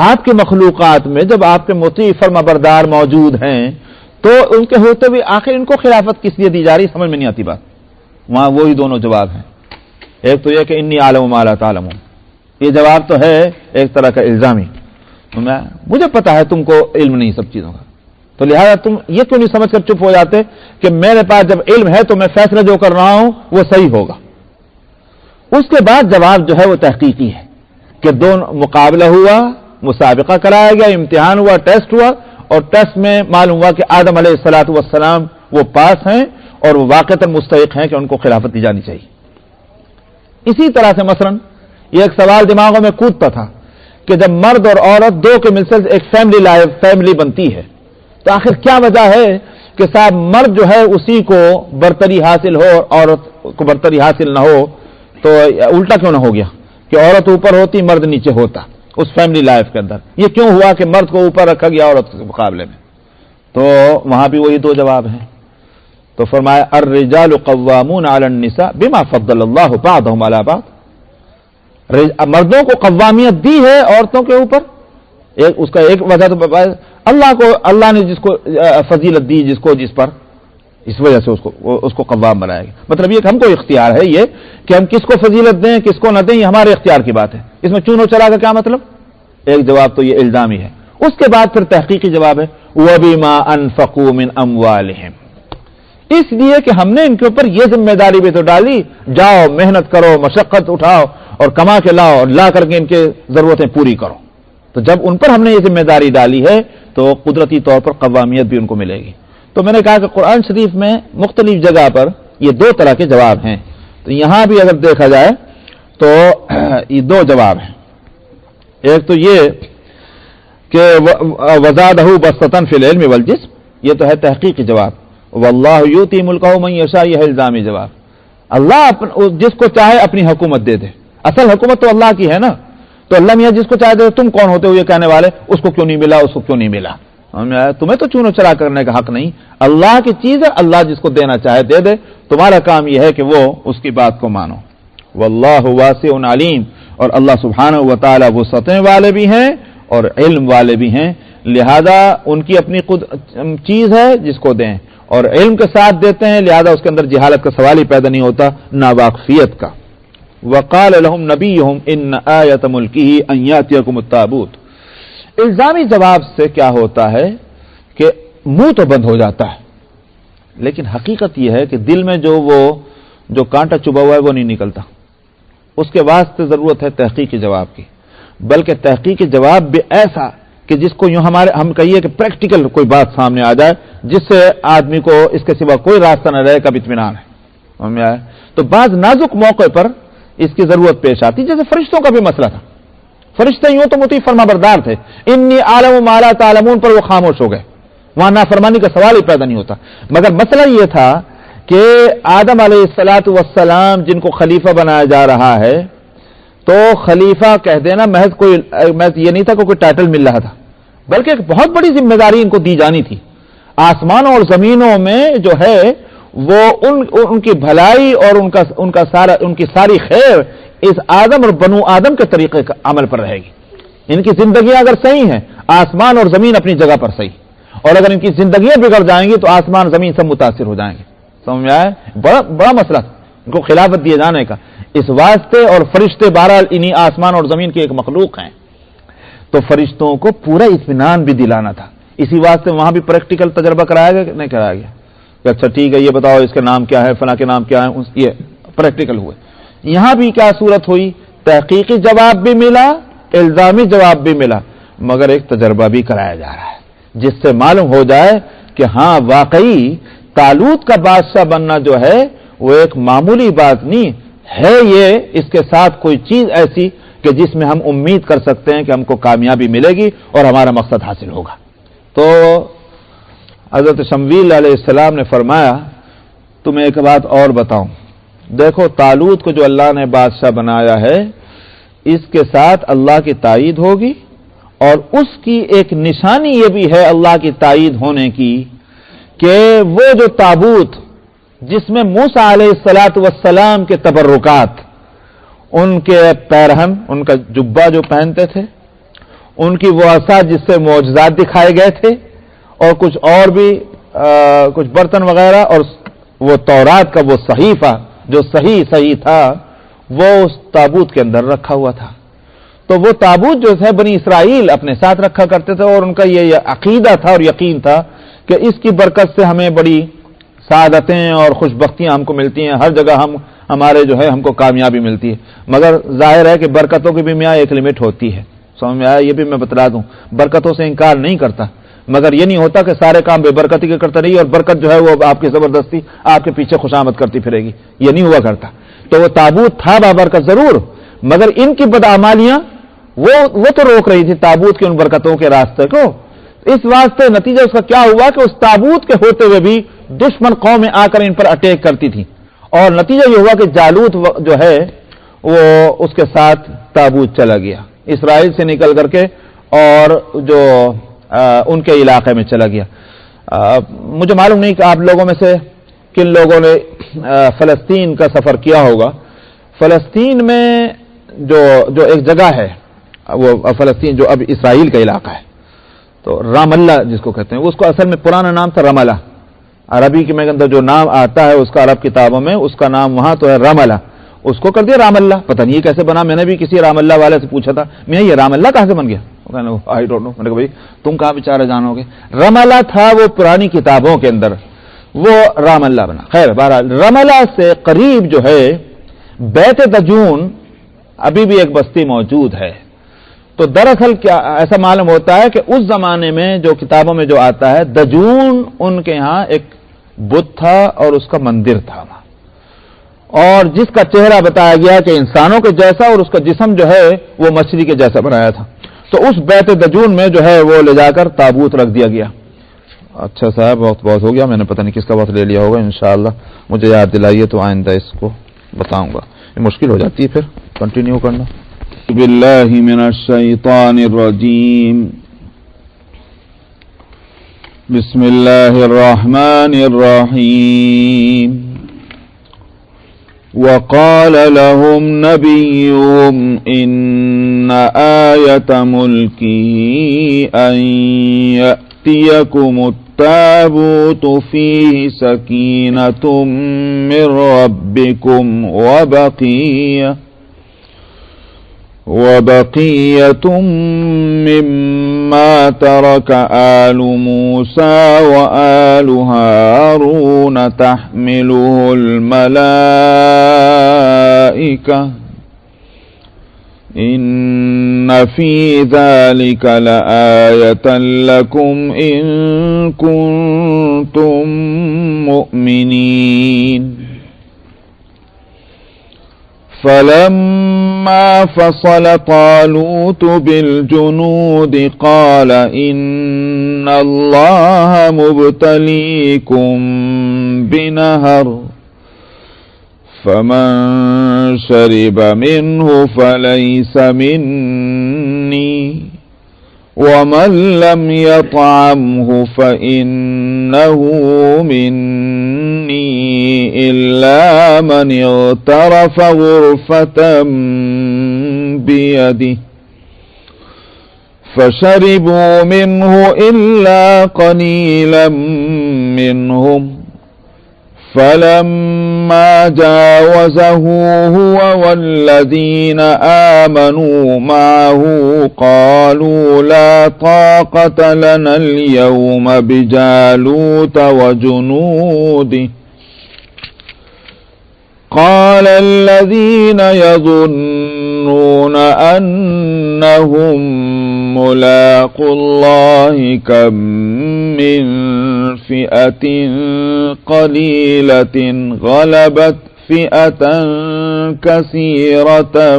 آپ کی مخلوقات میں جب آپ کے مطیع فرمانبردار موجود ہیں تو ان کے ہوتے ہوئے آخر ان کو خلافت کس لیے دی جا رہی، سمجھ میں نہیں آتی بات. وہاں وہی دونوں جواب ہیں. ایک تو یہ کہ انی عالم ما لا تعلمون، یہ جواب تو ہے ایک طرح کا الزامی، مجھے پتا ہے تم کو علم نہیں سب چیزوں کا، تو لہذا تم یہ کیوں نہیں سمجھ کر چپ ہو جاتے کہ میرے پاس جب علم ہے تو میں فیصلہ جو کر رہا ہوں وہ صحیح ہوگا. اس کے بعد جواب جو ہے وہ تحقیقی ہے کہ دونوں مقابلہ ہوا، مسابقہ کرایا گیا، امتحان ہوا، ٹیسٹ ہوا، اور ٹیسٹ میں معلوم ہوا کہ آدم علیہ السلام وہ پاس ہیں اور وہ واقعتاً مستحق ہیں کہ ان کو خلافت دی جانی چاہیے. اسی طرح سے مثلا یہ ایک سوال دماغوں میں کودتا تھا کہ جب مرد اور عورت دو کے مل سے ایک فیملی بنتی ہے تو آخر کیا وجہ ہے کہ صاحب مرد جو ہے اسی کو برتری حاصل ہو اور عورت کو برتری حاصل نہ ہو؟ تو الٹا کیوں نہ ہو گیا کہ عورت اوپر ہوتی مرد نیچے ہوتا اس فیملی لائف کے اندر؟ یہ کیوں ہوا کہ مرد کو اوپر رکھا گیا عورت کے مقابلے میں؟ تو وہاں بھی وہی دو جواب ہیں. تو فرمایا الرجال قوامون علی النساء بما فضل اللہ بعضهم علی بعض. مردوں کو قوامیت دی ہے عورتوں کے اوپر. اس کا ایک وجہ تو اللہ نے جس کو فضیلت دی جس پر، اس وجہ سے اس کو قوام بنایا گیا. مطلب یہ کہ ہم کو اختیار ہے یہ کہ ہم کس کو فضیلت دیں کس کو نہ دیں، یہ ہمارے اختیار کی بات ہے. اس میں چونو چلا کا کیا مطلب؟ ایک جواب تو یہ الزامی ہے. اس کے بعد پھر تحقیقی جواب ہے وَبِمَا أَنفَقُوا مِنْ أَمْوَالِهِمْ. اس لیے کہ ہم نے ان کے اوپر یہ ذمہ داری بھی تو ڈالی، جاؤ محنت کرو، مشقت اٹھاؤ اور کما کے لاؤ اور لا کر کے ان کے ضرورتیں پوری کرو. تو جب ان پر ہم نے یہ ذمہ داری ڈالی ہے تو قدرتی طور پر قوامیت بھی ان کو ملے گی. تو میں نے کہا کہ قرآن شریف میں مختلف جگہ پر یہ دو طرح کے جواب ہیں. تو یہاں بھی اگر دیکھا جائے تو یہ دو جواب ہیں. ایک تو یہ کہ وزادہ بسطن فی العلم والجسم، یہ تو ہے تحقیقی جواب. واللہ یؤتی ملکہ من یشاء، یہ ہے الزامی جواب. اللہ جس کو چاہے اپنی حکومت دے دے. اصل حکومت تو اللہ کی ہے نا، تو اللہ میاں جس کو چاہے دے. تم کون ہوتے ہو یہ کہنے والے اس کو کیوں نہیں ملا اس کو کیوں نہیں ملا؟ تمہیں تو چونو چرا کرنے کا حق نہیں. اللہ کی چیز ہے، اللہ جس کو دینا چاہے دے دے. تمہارا کام یہ ہے کہ وہ اس کی بات کو مانو. واللہ واسع علیم، اور اللہ سبحانہ و تعالی وسعتیں والے بھی ہیں اور علم والے بھی ہیں. لہذا ان کی اپنی چیز ہے جس کو دیں اور علم کے ساتھ دیتے ہیں، لہذا اس کے اندر جہالت کا سوال ہی پیدا نہیں ہوتا، ناواقفیت کا. وقال لهم نبيهم ان آیۃ ملکہ ان یاتیکم التابوت. الزامی جواب سے کیا ہوتا ہے کہ منہ تو بند ہو جاتا ہے، لیکن حقیقت یہ ہے کہ دل میں جو کانٹا چبھا ہوا ہے وہ نہیں نکلتا. اس کے واسطے ضرورت ہے تحقیقی جواب کی، بلکہ تحقیقی جواب بھی ایسا کہ جس کو یوں ہم کہیے کہ پریکٹیکل کوئی بات سامنے آ جائے جس سے آدمی کو اس کے سوا کوئی راستہ نہ رہے، کب اطمینان ہے. تو بعض نازک موقع پر اس کی ضرورت پیش آتی، جیسے فرشتوں کا بھی مسئلہ تھا. فرشتے یوں تو مطیع فرما بردار تھے، انی عالم ما لا تعلمون پر وہ خاموش ہو گئے، وہاں نافرمانی کا سوال ہی پیدا نہیں ہوتا۔ مگر مسئلہ یہ تھا کہ آدم علیہ الصلوۃ والسلام جن کو خلیفہ بنایا جا رہا ہے، تو خلیفہ کہہ دینا محض یہ نہیں تھا کہ کوئی ٹائٹل مل رہا تھا، بلکہ ایک بہت بڑی ذمہ داری ان کو دی جانی تھی۔ آسمانوں اور زمینوں میں جو ہے وہ ان کی بھلائی اور ان کی ساری خیر اس آدم اور بنو آدم کے طریقے کا عمل پر رہے گی۔ ان کی زندگیاں اگر صحیح ہیں، آسمان اور زمین اپنی جگہ پر صحیح، اور اگر ان کی زندگیاں بگڑ جائیں گی تو آسمان زمین سب متاثر ہو جائیں گے۔ سمجھ میں آیا؟ بڑا مسئلہ تھا ان کو خلافت دیے جانے کا، اس واسطے۔ اور فرشتے بہرحال انہی آسمان اور زمین کی ایک مخلوق ہیں، تو فرشتوں کو پورا اطمینان بھی دلانا تھا۔ اسی واسطے وہاں بھی پریکٹیکل تجربہ کرایا گیا کہ نہیں کرایا گیا کہ اچھا ٹھیک ہے یہ بتاؤ اس کا نام کیا ہے، فلاں کے نام کیا ہے، یہ پریکٹیکل ہوئے۔ یہاں بھی کیا صورت ہوئی؟ تحقیقی جواب بھی ملا، الزامی جواب بھی ملا، مگر ایک تجربہ بھی کرایا جا رہا ہے جس سے معلوم ہو جائے کہ ہاں واقعی طالوت کا بادشاہ بننا جو ہے وہ ایک معمولی بات نہیں ہے، یہ اس کے ساتھ کوئی چیز ایسی کہ جس میں ہم امید کر سکتے ہیں کہ ہم کو کامیابی ملے گی اور ہمارا مقصد حاصل ہوگا۔ تو حضرت شمویل علیہ السلام نے فرمایا تمہیں ایک بات اور بتاؤں، دیکھو طالوت کو جو اللہ نے بادشاہ بنایا ہے اس کے ساتھ اللہ کی تائید ہوگی، اور اس کی ایک نشانی یہ بھی ہے اللہ کی تائید ہونے کی کہ وہ جو تابوت جس میں موسیٰ علیہ السلام کے تبرکات، ان کے پیرہن، ان کا جبہ جو پہنتے تھے، ان کی وہ عصا جس سے معجزات دکھائے گئے تھے، اور کچھ اور بھی کچھ برتن وغیرہ، اور وہ تورات کا وہ صحیفہ جو صحیح تھا وہ اس تابوت کے اندر رکھا ہوا تھا۔ تو وہ تابوت جو ہے بنی اسرائیل اپنے ساتھ رکھا کرتے تھے، اور ان کا یہ عقیدہ تھا اور یقین تھا کہ اس کی برکت سے ہمیں بڑی سعادتیں اور خوشبختیاں ہم کو ملتی ہیں، ہر جگہ ہمارے جو ہے ہم کو کامیابی ملتی ہے۔ مگر ظاہر ہے کہ برکتوں کی بھی میاں ایک لمٹ ہوتی ہے، سمجھ میں آیا؟ یہ بھی میں بتلا دوں، برکتوں سے انکار نہیں کرتا، مگر یہ نہیں ہوتا کہ سارے کام بے برکتی کے کرتے رہیے اور برکت جو ہے وہ آپ کی زبردستی آپ کے پیچھے خوشامد کرتی پھرے گی، یہ نہیں ہوا کرتا۔ تو وہ تابوت تھا بابرکت ضرور، مگر ان کی بدعمالیاں وہ تو روک رہی تھی تابوت کے ان برکتوں کے راستے کو۔ اس واسطے نتیجہ اس کا کیا ہوا کہ اس تابوت کے ہوتے ہوئے بھی دشمن قومیں آ کر ان پر اٹیک کرتی تھی، اور نتیجہ یہ ہوا کہ جالوت جو ہے وہ اس کے ساتھ تابوت چلا گیا، اسرائیل سے نکل کر کے اور جو ان کے علاقے میں چلا گیا۔ مجھے معلوم نہیں کہ آپ لوگوں میں سے کن لوگوں نے فلسطین کا سفر کیا ہوگا۔ فلسطین میں جو ایک جگہ ہے، وہ فلسطین جو اب اسرائیل کا علاقہ ہے، تو رام اللہ جس کو کہتے ہیں، اس کو اصل میں پرانا نام تھا رملہ۔ عربی کے اندر جو نام آتا ہے اس کا عرب کتابوں میں اس کا نام وہاں تو ہے رملہ، اس کو کر دیا رام اللہ۔ پتہ نہیں یہ کیسے بنا، میں نے بھی کسی رام اللہ والے سے پوچھا تھا میں یہ رام اللہ کہاں سے بن گیا، آئی ڈونٹ نو۔ میں نے کہا بھائی تم کہاں بیچارے جانو گے، رملہ تھا وہ پرانی کتابوں کے اندر، وہ رام اللہ بنا۔ خیر بہرحال رملہ سے قریب جو ہے بیت دجون ابھی بھی ایک بستی موجود ہے۔ تو دراصل کیا ایسا معلوم ہوتا ہے کہ اس زمانے میں جو کتابوں میں جو آتا ہے دجون ان کے ہاں ایک بت تھا اور اس کا مندر تھا، اور جس کا چہرہ بتایا گیا کہ انسانوں کے جیسا اور اس کا جسم جو ہے وہ مچھلی کے جیسا بنایا تھا۔ تو اس بیت دجون میں جو ہے وہ لے جا کر تابوت رکھ دیا گیا۔ اچھا صاحب وقت بہت ہو گیا، میں نے پتہ نہیں کس کا وقت لے لیا ہوگا، انشاءاللہ مجھے یاد دلائیے تو آئندہ اس کو بتاؤں گا، یہ مشکل ہو جاتی ہے پھر کنٹینیو کرنا۔ باللہ من الشیطان الرجیم، بسم اللہ الرحمن الرحیم۔ وقال لهم نبيهم إن آية ملكه أن يأتيكم التابوت فيه سكينة من ربكم وبقية مما ترك آل موسى وآل هارون تحمله الملائكة إن في ذلك لآية لكم إن كنتم مؤمنين فلما ولما فصل طالوت بالجنود قال إن الله مبتليكم بنهر فمن شرب منه فليس مني ومن لم يطعمه فإنه مني إلا من اغترف غرفة بيده فشربوا منه إلا قليلا منهم فلما جاوزه هو والذين آمنوا معه قالوا لا طاقة لنا اليوم بجالوت وجنوده قال الذين يظنون أنهم ملاقو الله كم من فئة قليلة غلبت فئة كثيرة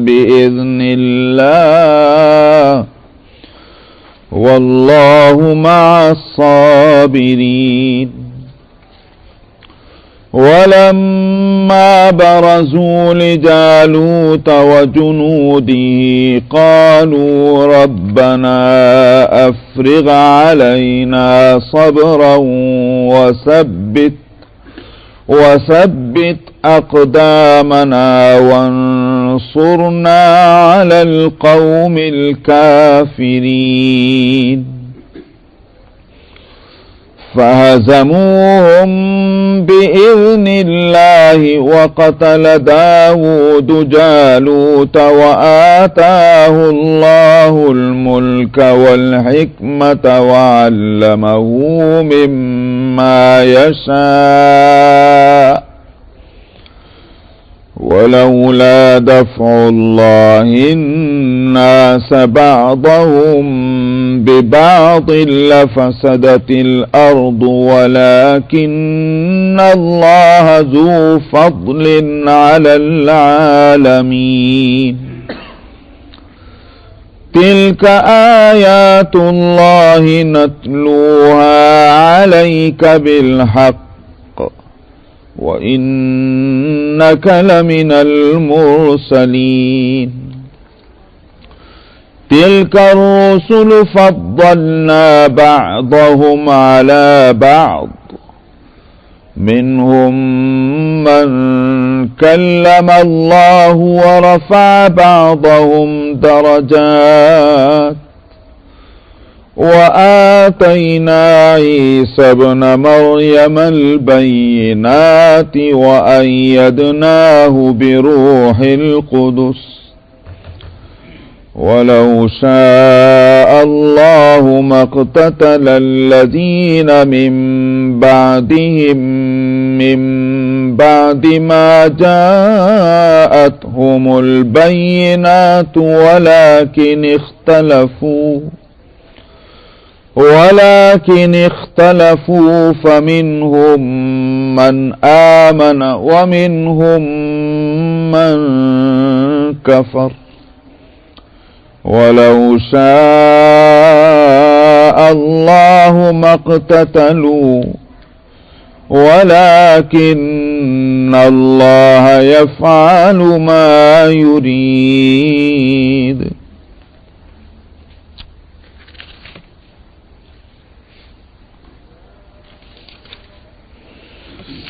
بإذن الله والله مع الصابرين ولما برزوا لجالوت وجنوده قالوا ربنا أفرغ علينا صبرا وثبت أقدامنا وانصرنا على القوم الكافرين فهزموهم بإذن الله وقتل داود جالوت وآتاه الله الملك والحكمة وعلمه مما يشاء ولولا دفع الله الناس بعضهم ببعض لفسدت الأرض ولكن الله ذو فضل على العالمين تلك آيات الله نتلوها عليك بالحق وإنك لمن المرسلين تلك الرسل فضلنا بعضهم على بعض منهم من كلم الله ورفع بعضهم درجات وآتينا عيسى ابن مريم البينات وأيدناه بروح القدس ولو شاء الله ما اقتتل الذين من بعدهم من بعد ما جاءتهم البينات ولكن اختلفوا فمنهم من آمن ومنهم من كفر ولو شاء الله ما اقتتلوا ولكن الله يفعل ما يريد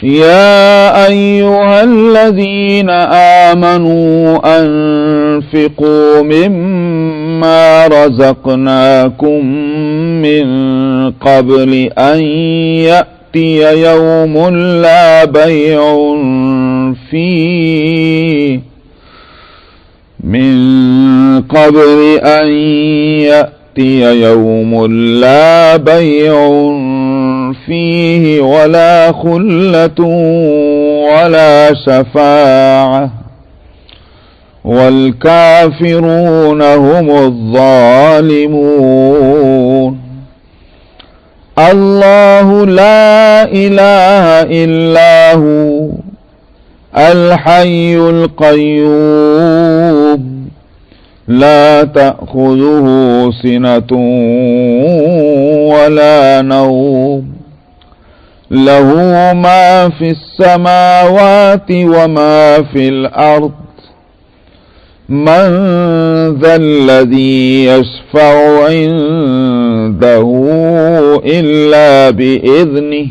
يا أيها الذين آمنوا أنفقوا مما رزقناكم من قبل أن يأتي يوم لا بيع فيه لا بيع فيه ولا خلة ولا شفاعة والكافرون هم الظالمون الله لا إله إلا هو الحي القيوم لا تأخذه سنة ولا نوم له ما في السماوات وما في الأرض من ذا الذي يشفع عنده إلا بإذنه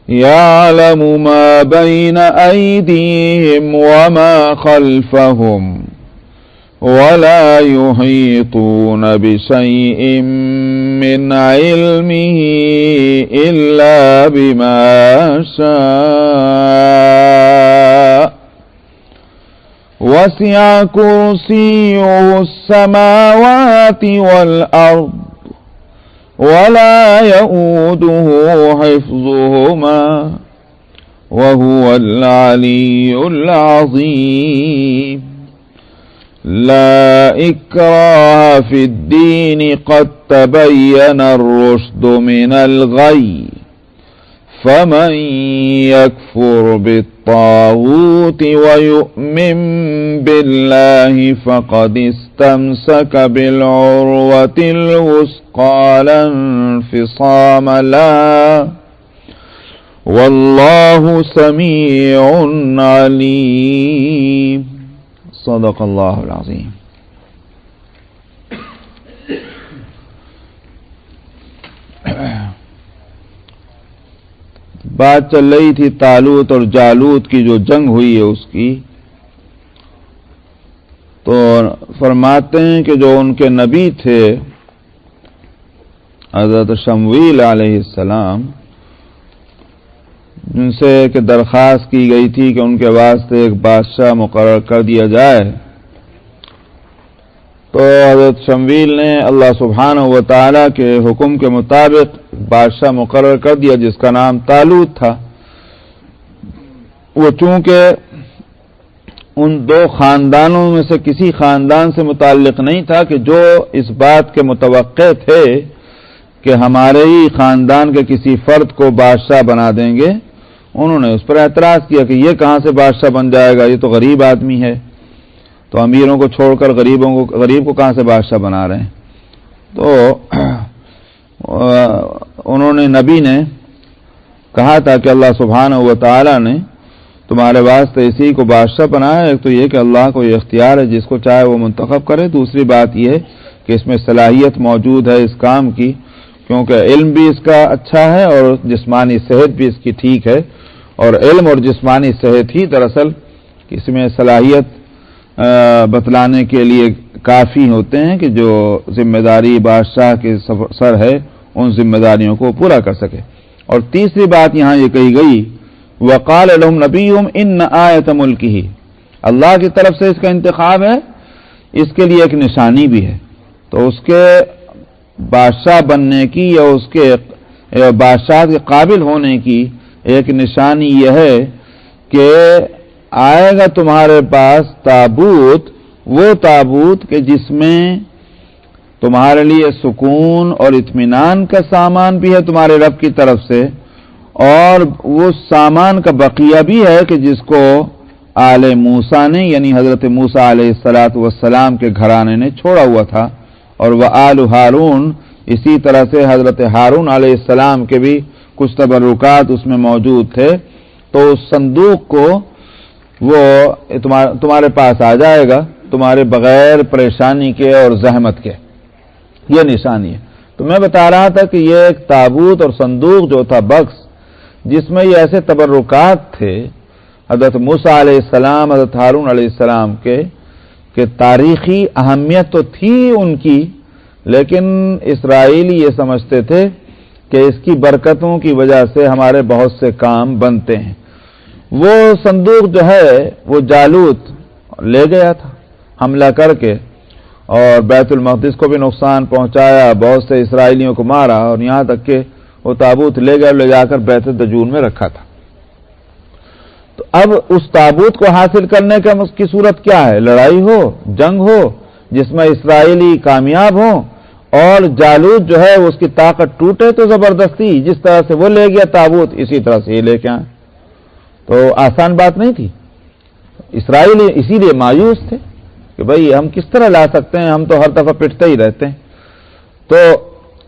يعلم ما بين أيديهم وما خلفهم ولا يحيطون بشيء من علمه إلا بما شاء وسع كرسيه السماوات والأرض ولا يؤوده حفظهما وهو العلي العظيم لا إكراه في الدين قد تبين الرشد من الغي فمن يكفر بالطاغوت ويؤمن بالله فقد استمسك بالعروة الوثقى لا انفصام لها والله سميع عليم صدق اللہ العظیم. بات چل رہی تھی طالوت اور جالوت کی جو جنگ ہوئی ہے اس کی. تو فرماتے ہیں کہ جو ان کے نبی تھے حضرت شمویل علیہ السلام، جن سے کہ درخواست کی گئی تھی کہ ان کے واسطے ایک بادشاہ مقرر کر دیا جائے، تو حضرت شمویل نے اللہ سبحانہ و تعالیٰ کے حکم کے مطابق بادشاہ مقرر کر دیا جس کا نام طالوت تھا. وہ چونکہ ان دو خاندانوں میں سے کسی خاندان سے متعلق نہیں تھا کہ جو اس بات کے متوقع تھے کہ ہمارے ہی خاندان کے کسی فرد کو بادشاہ بنا دیں گے، انہوں نے اس پر اعتراض کیا کہ یہ کہاں سے بادشاہ بن جائے گا، یہ تو غریب آدمی ہے، تو امیروں کو چھوڑ کر غریب کو کہاں سے بادشاہ بنا رہے ہیں. تو انہوں نے نبی نے کہا تھا کہ اللہ سبحانہ و تعالیٰ نے تمہارے واسطے اسی کو بادشاہ بنایا. ایک تو یہ کہ اللہ کو یہ اختیار ہے جس کو چاہے وہ منتخب کرے، دوسری بات یہ ہے کہ اس میں صلاحیت موجود ہے اس کام کی، کیونکہ علم بھی اس کا اچھا ہے اور جسمانی صحت بھی اس کی ٹھیک ہے، اور علم اور جسمانی صحت ہی دراصل اس میں صلاحیت بتلانے کے لیے کافی ہوتے ہیں کہ جو ذمہ داری بادشاہ کے سر ہے ان ذمہ داریوں کو پورا کر سکے. اور تیسری بات یہاں یہ کہی گئی وقال لهم نبيهم ان آیۃ ملکہ، اللہ کی طرف سے اس کا انتخاب ہے، اس کے لیے ایک نشانی بھی ہے. تو اس کے بادشاہ بننے کی یا اس کے بادشاہ کے قابل ہونے کی ایک نشانی یہ ہے کہ آئے گا تمہارے پاس تابوت، وہ تابوت کہ جس میں تمہارے لیے سکون اور اطمینان کا سامان بھی ہے تمہارے رب کی طرف سے، اور وہ سامان کا بقیہ بھی ہے کہ جس کو آل موسیٰ نے یعنی حضرت موسیٰ علیہ السلام کے گھرانے نے چھوڑا ہوا تھا، اور وہ آل ہارون اسی طرح سے حضرت ہارون علیہ السلام کے بھی کچھ تبرکات اس میں موجود تھے. تو اس صندوق کو وہ تمہارے پاس آ جائے گا تمہارے بغیر پریشانی کے اور زحمت کے. یہ نشانی ہے. تو میں بتا رہا تھا کہ یہ ایک تابوت اور صندوق جو تھا بکس، جس میں یہ ایسے تبرکات تھے حضرت موسیٰ علیہ السلام حضرت ہارون علیہ السلام کے کہ تاریخی اہمیت تو تھی ان کی، لیکن اسرائیلی یہ سمجھتے تھے کہ اس کی برکتوں کی وجہ سے ہمارے بہت سے کام بنتے ہیں. وہ صندوق جو ہے وہ جالوت لے گیا تھا حملہ کر کے، اور بیت المقدس کو بھی نقصان پہنچایا، بہت سے اسرائیلیوں کو مارا، اور یہاں تک کہ وہ تابوت لے گیا، لے جا کر بیت دجون میں رکھا تھا. تو اب اس تابوت کو حاصل کرنے کا اس کی صورت کیا ہے؟ لڑائی ہو، جنگ ہو جس میں اسرائیلی کامیاب ہوں، اور جالوت جو ہے اس کی طاقت ٹوٹے تو زبردستی جس طرح سے وہ لے گیا تابوت اسی طرح سے یہ لے کے آئے. تو آسان بات نہیں تھی. اسرائیلی اسی لیے مایوس تھے کہ بھئی ہم کس طرح لا سکتے ہیں, ہم تو ہر دفعہ پٹتے ہی رہتے ہیں. تو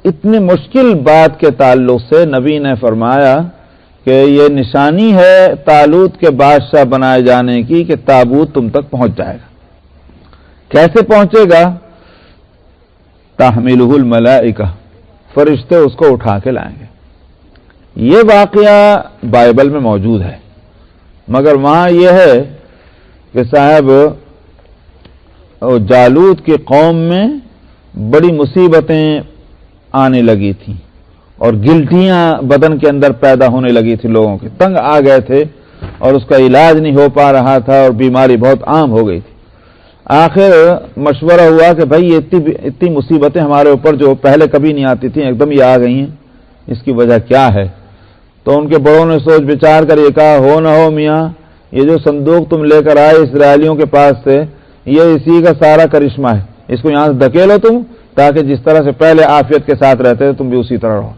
اتنی مشکل بات کے تعلق سے نبی نے فرمایا کہ یہ نشانی ہے طالوت کے بادشاہ بنائے جانے کی کہ تابوت تم تک پہنچ جائے گا. کیسے پہنچے گا؟ تحملہ الملائکہ, فرشتے اس کو اٹھا کے لائیں گے. یہ واقعہ بائبل میں موجود ہے, مگر وہاں یہ ہے کہ صاحب جالوت کی قوم میں بڑی مصیبتیں آنے لگی تھیں اور گلٹیاں بدن کے اندر پیدا ہونے لگی تھی, لوگوں کے تنگ آ گئے تھے اور اس کا علاج نہیں ہو پا رہا تھا اور بیماری بہت عام ہو گئی تھی. آخر مشورہ ہوا کہ بھائی اتنی مصیبتیں ہمارے اوپر جو پہلے کبھی نہیں آتی تھیں ایک دم یہ آ گئی ہیں, اس کی وجہ کیا ہے؟ تو ان کے بڑوں نے سوچ بچار کر یہ کہا, ہو نہ ہو میاں, یہ جو صندوق تم لے کر آئے اسرائیلیوں کے پاس سے, یہ اسی کا سارا کرشمہ ہے. اس کو یہاں سے دھکیلو تم, تاکہ جس طرح سے پہلے عافیت کے ساتھ رہتے تھے تم بھی اسی طرح رہو.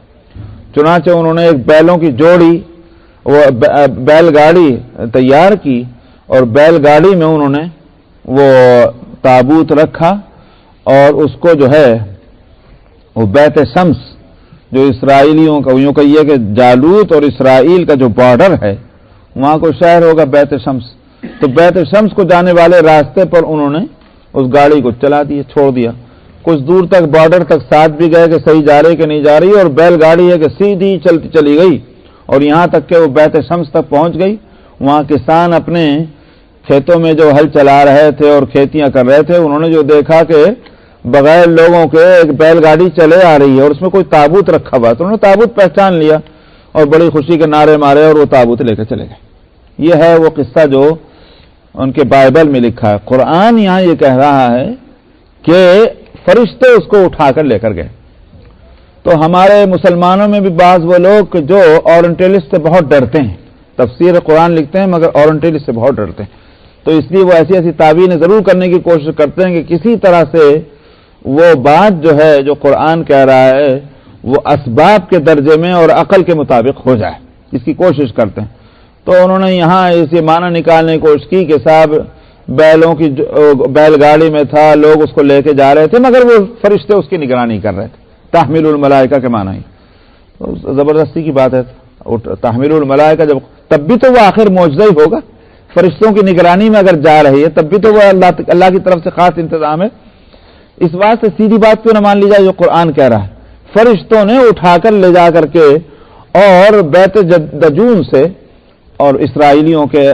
چنانچہ انہوں نے ایک بیلوں کی جوڑی, وہ بیل گاڑی تیار کی اور بیل گاڑی میں انہوں نے وہ تابوت رکھا اور اس کو جو ہے وہ بیت شمس, جو اسرائیلیوں کا یوں کہیے کہ جالوت اور اسرائیل کا جو بارڈر ہے وہاں کو شہر ہوگا بیت شمس, تو بیت شمس کو جانے والے راستے پر انہوں نے اس گاڑی کو چلا دیا, چھوڑ دیا. کچھ دور تک بارڈر تک ساتھ بھی گئے کہ صحیح جا رہی کہ نہیں جا رہی, اور بیل گاڑی ہے کہ سیدھی چلتی چلی گئی اور یہاں تک کہ وہ بیت شمس تک پہنچ گئی. وہاں کسان اپنے کھیتوں میں جو ہل چلا رہے تھے اور کھیتیاں کر رہے تھے, انہوں نے جو دیکھا کہ بغیر لوگوں کے ایک بیل گاڑی چلے آ رہی ہے اور اس میں کوئی تابوت رکھا ہوا, تو انہوں نے تابوت پہچان لیا اور بڑی خوشی کے نعرے مارے اور وہ تابوت لے کر چلے گئے. یہ ہے وہ قصہ جو ان کے بائبل میں لکھا ہے. قرآن یہاں یہ کہہ رہا ہے کہ فرشتے اس کو اٹھا کر لے کر گئے. تو ہمارے مسلمانوں میں بھی بعض وہ لوگ جو اورینٹلسٹ سے بہت ڈرتے ہیں, تفسیر قرآن لکھتے ہیں مگر اورینٹلسٹ سے بہت ڈرتے ہیں, تو اس لیے وہ ایسی ایسی تعبیریں ضرور کرنے کی کوشش کرتے ہیں کہ کسی طرح سے وہ بات جو ہے جو قرآن کہہ رہا ہے وہ اسباب کے درجے میں اور عقل کے مطابق ہو جائے, اس کی کوشش کرتے ہیں. تو انہوں نے یہاں اسی معنی نکالنے کی کوشش کی کہ صاحب بیلوں کی بیل گاڑی میں تھا, لوگ اس کو لے کے جا رہے تھے مگر وہ فرشتے اس کی نگرانی کر رہے تھے. تحمل الملائکہ کے معنی ہی زبردستی کی بات ہے. تحمل الملائکہ جب, تب بھی تو وہ آخر معجزہ ہی ہوگا, فرشتوں کی نگرانی میں اگر جا رہی ہے تب بھی تو وہ اللہ کی طرف سے خاص انتظام ہے. اس بات سے سیدھی بات کیوں نہ مان لی جائے جو قرآن کہہ رہا ہے, فرشتوں نے اٹھا کر لے جا کر کے اور بیت دجون سے اور اسرائیلیوں کے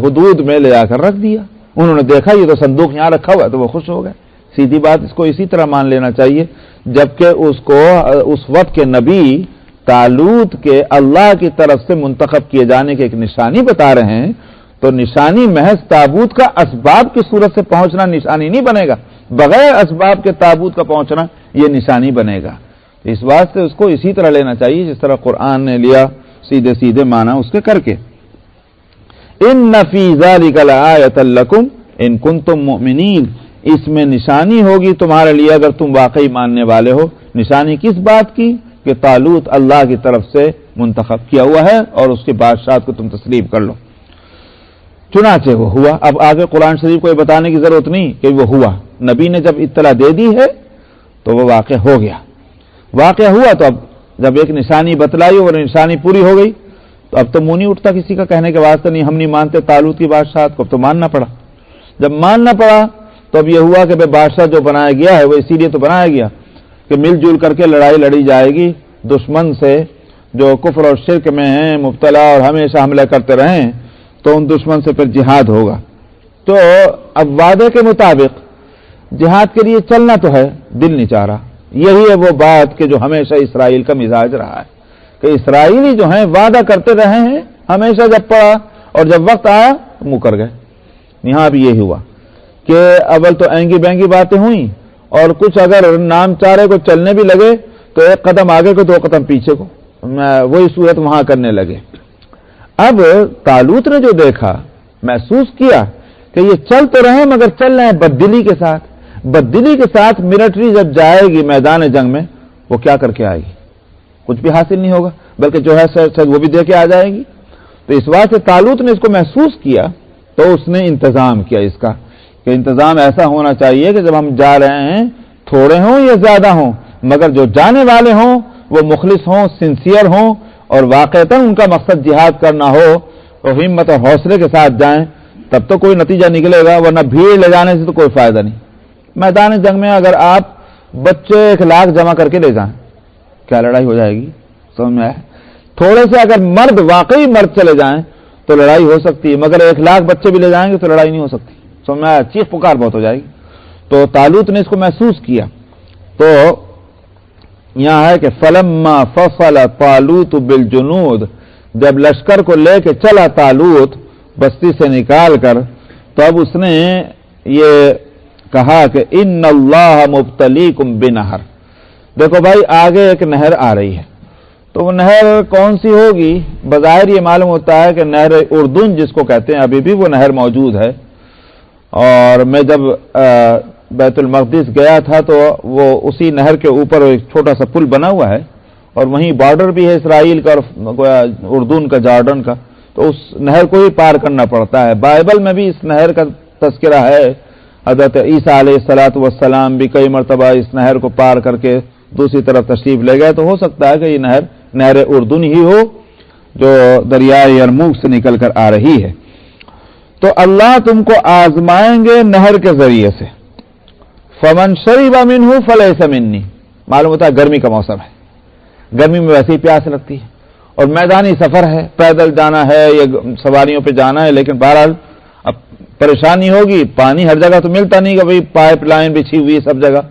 حدود میں لے جا کر رکھ دیا. انہوں نے دیکھا یہ تو صندوق یہاں رکھا ہوا ہے, تو وہ خوش ہو گئے. سیدھی بات اس کو اسی طرح مان لینا چاہیے, جبکہ اس کو اس وقت کے نبی طالوت کے اللہ کی طرف سے منتخب کیے جانے کے ایک نشانی بتا رہے ہیں. تو نشانی محض تابوت کا اسباب کی صورت سے پہنچنا نشانی نہیں بنے گا, بغیر اسباب کے تابوت کا پہنچنا یہ نشانی بنے گا. اس بات سے اس کو اسی طرح لینا چاہیے جس طرح قرآن نے لیا, سیدھے سیدھے معنی اس کے کر کے. ان فی ذلک لآیۃ لکم ان کنتم مؤمنین, اس میں نشانی ہوگی تمہارے لیے اگر تم واقعی ماننے والے ہو. نشانی کس بات کی؟ کہ طالوت اللہ کی طرف سے منتخب کیا ہوا ہے اور اس کے بادشاہت کو تم تسلیم کر لو. چنانچہ وہ ہوا. اب آگے قرآن شریف کو یہ بتانے کی ضرورت نہیں کہ وہ ہوا, نبی نے جب اطلاع دے دی ہے تو وہ واقع ہو گیا. واقع ہوا تو اب جب ایک نشانی بتلائی اور نشانی پوری ہو گئی تو اب تو منہ نہیں اٹھتا کسی کا کہنے کے واسطے نہیں ہم نہیں مانتے طالوت کی بادشاہت کو, اب تو ماننا پڑا. جب ماننا پڑا تو اب یہ ہوا کہ بادشاہ جو بنایا گیا ہے وہ اسی لیے تو بنایا گیا کہ مل جل کر کے لڑائی لڑی جائے گی دشمن سے جو کفر اور شرک میں ہیں مبتلا اور ہمیشہ حملہ کرتے رہیں, تو ان دشمن سے پھر جہاد ہوگا. تو اب وعدے کے مطابق جہاد کے لیے چلنا تو ہے, دل نہیں چاہ رہا. یہی ہے وہ بات کہ جو ہمیشہ اسرائیل کا مزاج رہا ہے کہ اسرائیلی جو ہیں وعدہ کرتے رہے ہیں ہمیشہ, جب پڑا اور جب وقت آیا مکر گئے. یہاں بھی یہی ہوا کہ اول تو اینگی بینگی باتیں ہوئیں اور کچھ اگر نام چارے کو چلنے بھی لگے تو ایک قدم آگے کو دو قدم پیچھے کو, وہی صورت وہاں کرنے لگے. اب طالوت نے جو دیکھا, محسوس کیا کہ یہ چل تو رہے مگر چل رہے ہیں بددلی کے ساتھ. بددلی کے ساتھ ملٹری جب جائے گی میدان جنگ میں وہ کیا کر کے آئے گی؟ کچھ بھی حاصل نہیں ہوگا, بلکہ جو ہے وہ بھی دے کے آ جائے گی. تو اس بات سے طالوت نے اس کو محسوس کیا تو اس نے انتظام کیا اس کا کہ انتظام ایسا ہونا چاہیے کہ جب ہم جا رہے ہیں تھوڑے ہوں یا زیادہ ہوں مگر جو جانے والے ہوں وہ مخلص ہوں، سنسیئر ہوں اور واقعتاً ان کا مقصد جہاد کرنا ہو اور ہمت اور حوصلے کے ساتھ جائیں، تب تو کوئی نتیجہ نکلے گا، ورنہ بھیڑ لے جانے سے تو کوئی فائدہ نہیں۔ میدان جنگ میں اگر آپ بچے 1,00,000 جمع کر کے لے جائیں کیا لڑائی ہو جائے گی؟ سمجھ میں آئے؟ تھوڑے سے اگر مرد واقعی مرد چلے جائیں تو لڑائی ہو سکتی ہے، مگر 1,00,000 بچے بھی لے جائیں گے تو لڑائی نہیں ہو سکتی۔ سمجھ میں آیا؟ چیخ پکار بہت ہو جائے گی۔ تو طالوت نے اس کو محسوس کیا تو یہاں ہے کہ فلما فصل طالوت بالجنود، جب لشکر کو لے کے چلا طالوت بستی سے نکال کر تو اب اس نے یہ کہا کہ ان اللہ مبتلیکم بنہر، دیکھو بھائی آگے ایک نہر آ رہی ہے۔ تو وہ نہر کون سی ہوگی؟ بظاہر یہ معلوم ہوتا ہے کہ نہر اردن جس کو کہتے ہیں ابھی بھی وہ نہر موجود ہے، اور میں جب بیت المقدس گیا تھا تو وہ اسی نہر کے اوپر ایک چھوٹا سا پل بنا ہوا ہے اور وہیں بارڈر بھی ہے اسرائیل کا اور اردن کا، جارڈن کا، تو اس نہر کو ہی پار کرنا پڑتا ہے۔ بائبل میں بھی اس نہر کا تذکرہ ہے، حضرت عیسیٰ علیہ الصلوۃ والسلام بھی کئی مرتبہ اس نہر کو پار کر کے دوسری طرف تشریف لے گئے، تو ہو سکتا ہے کہ یہ نہر اردن ہی ہو جو دریائے یرموک سے نکل کر آ رہی ہے۔ تو اللہ تم کو آزمائیں گے نہر کے ذریعے سے، فمن شرب منہ فلیس منی، معلوم ہوتا ہے گرمی کا موسم ہے، گرمی میں ویسے ہی پیاس لگتی ہے اور میدانی سفر ہے، پیدل جانا ہے یا سواریوں پہ جانا ہے، لیکن بہرحال اب پریشانی ہوگی، پانی ہر جگہ تو ملتا نہیں کہ بھئی پائپ لائن بچھی ہوئی سب جگہ،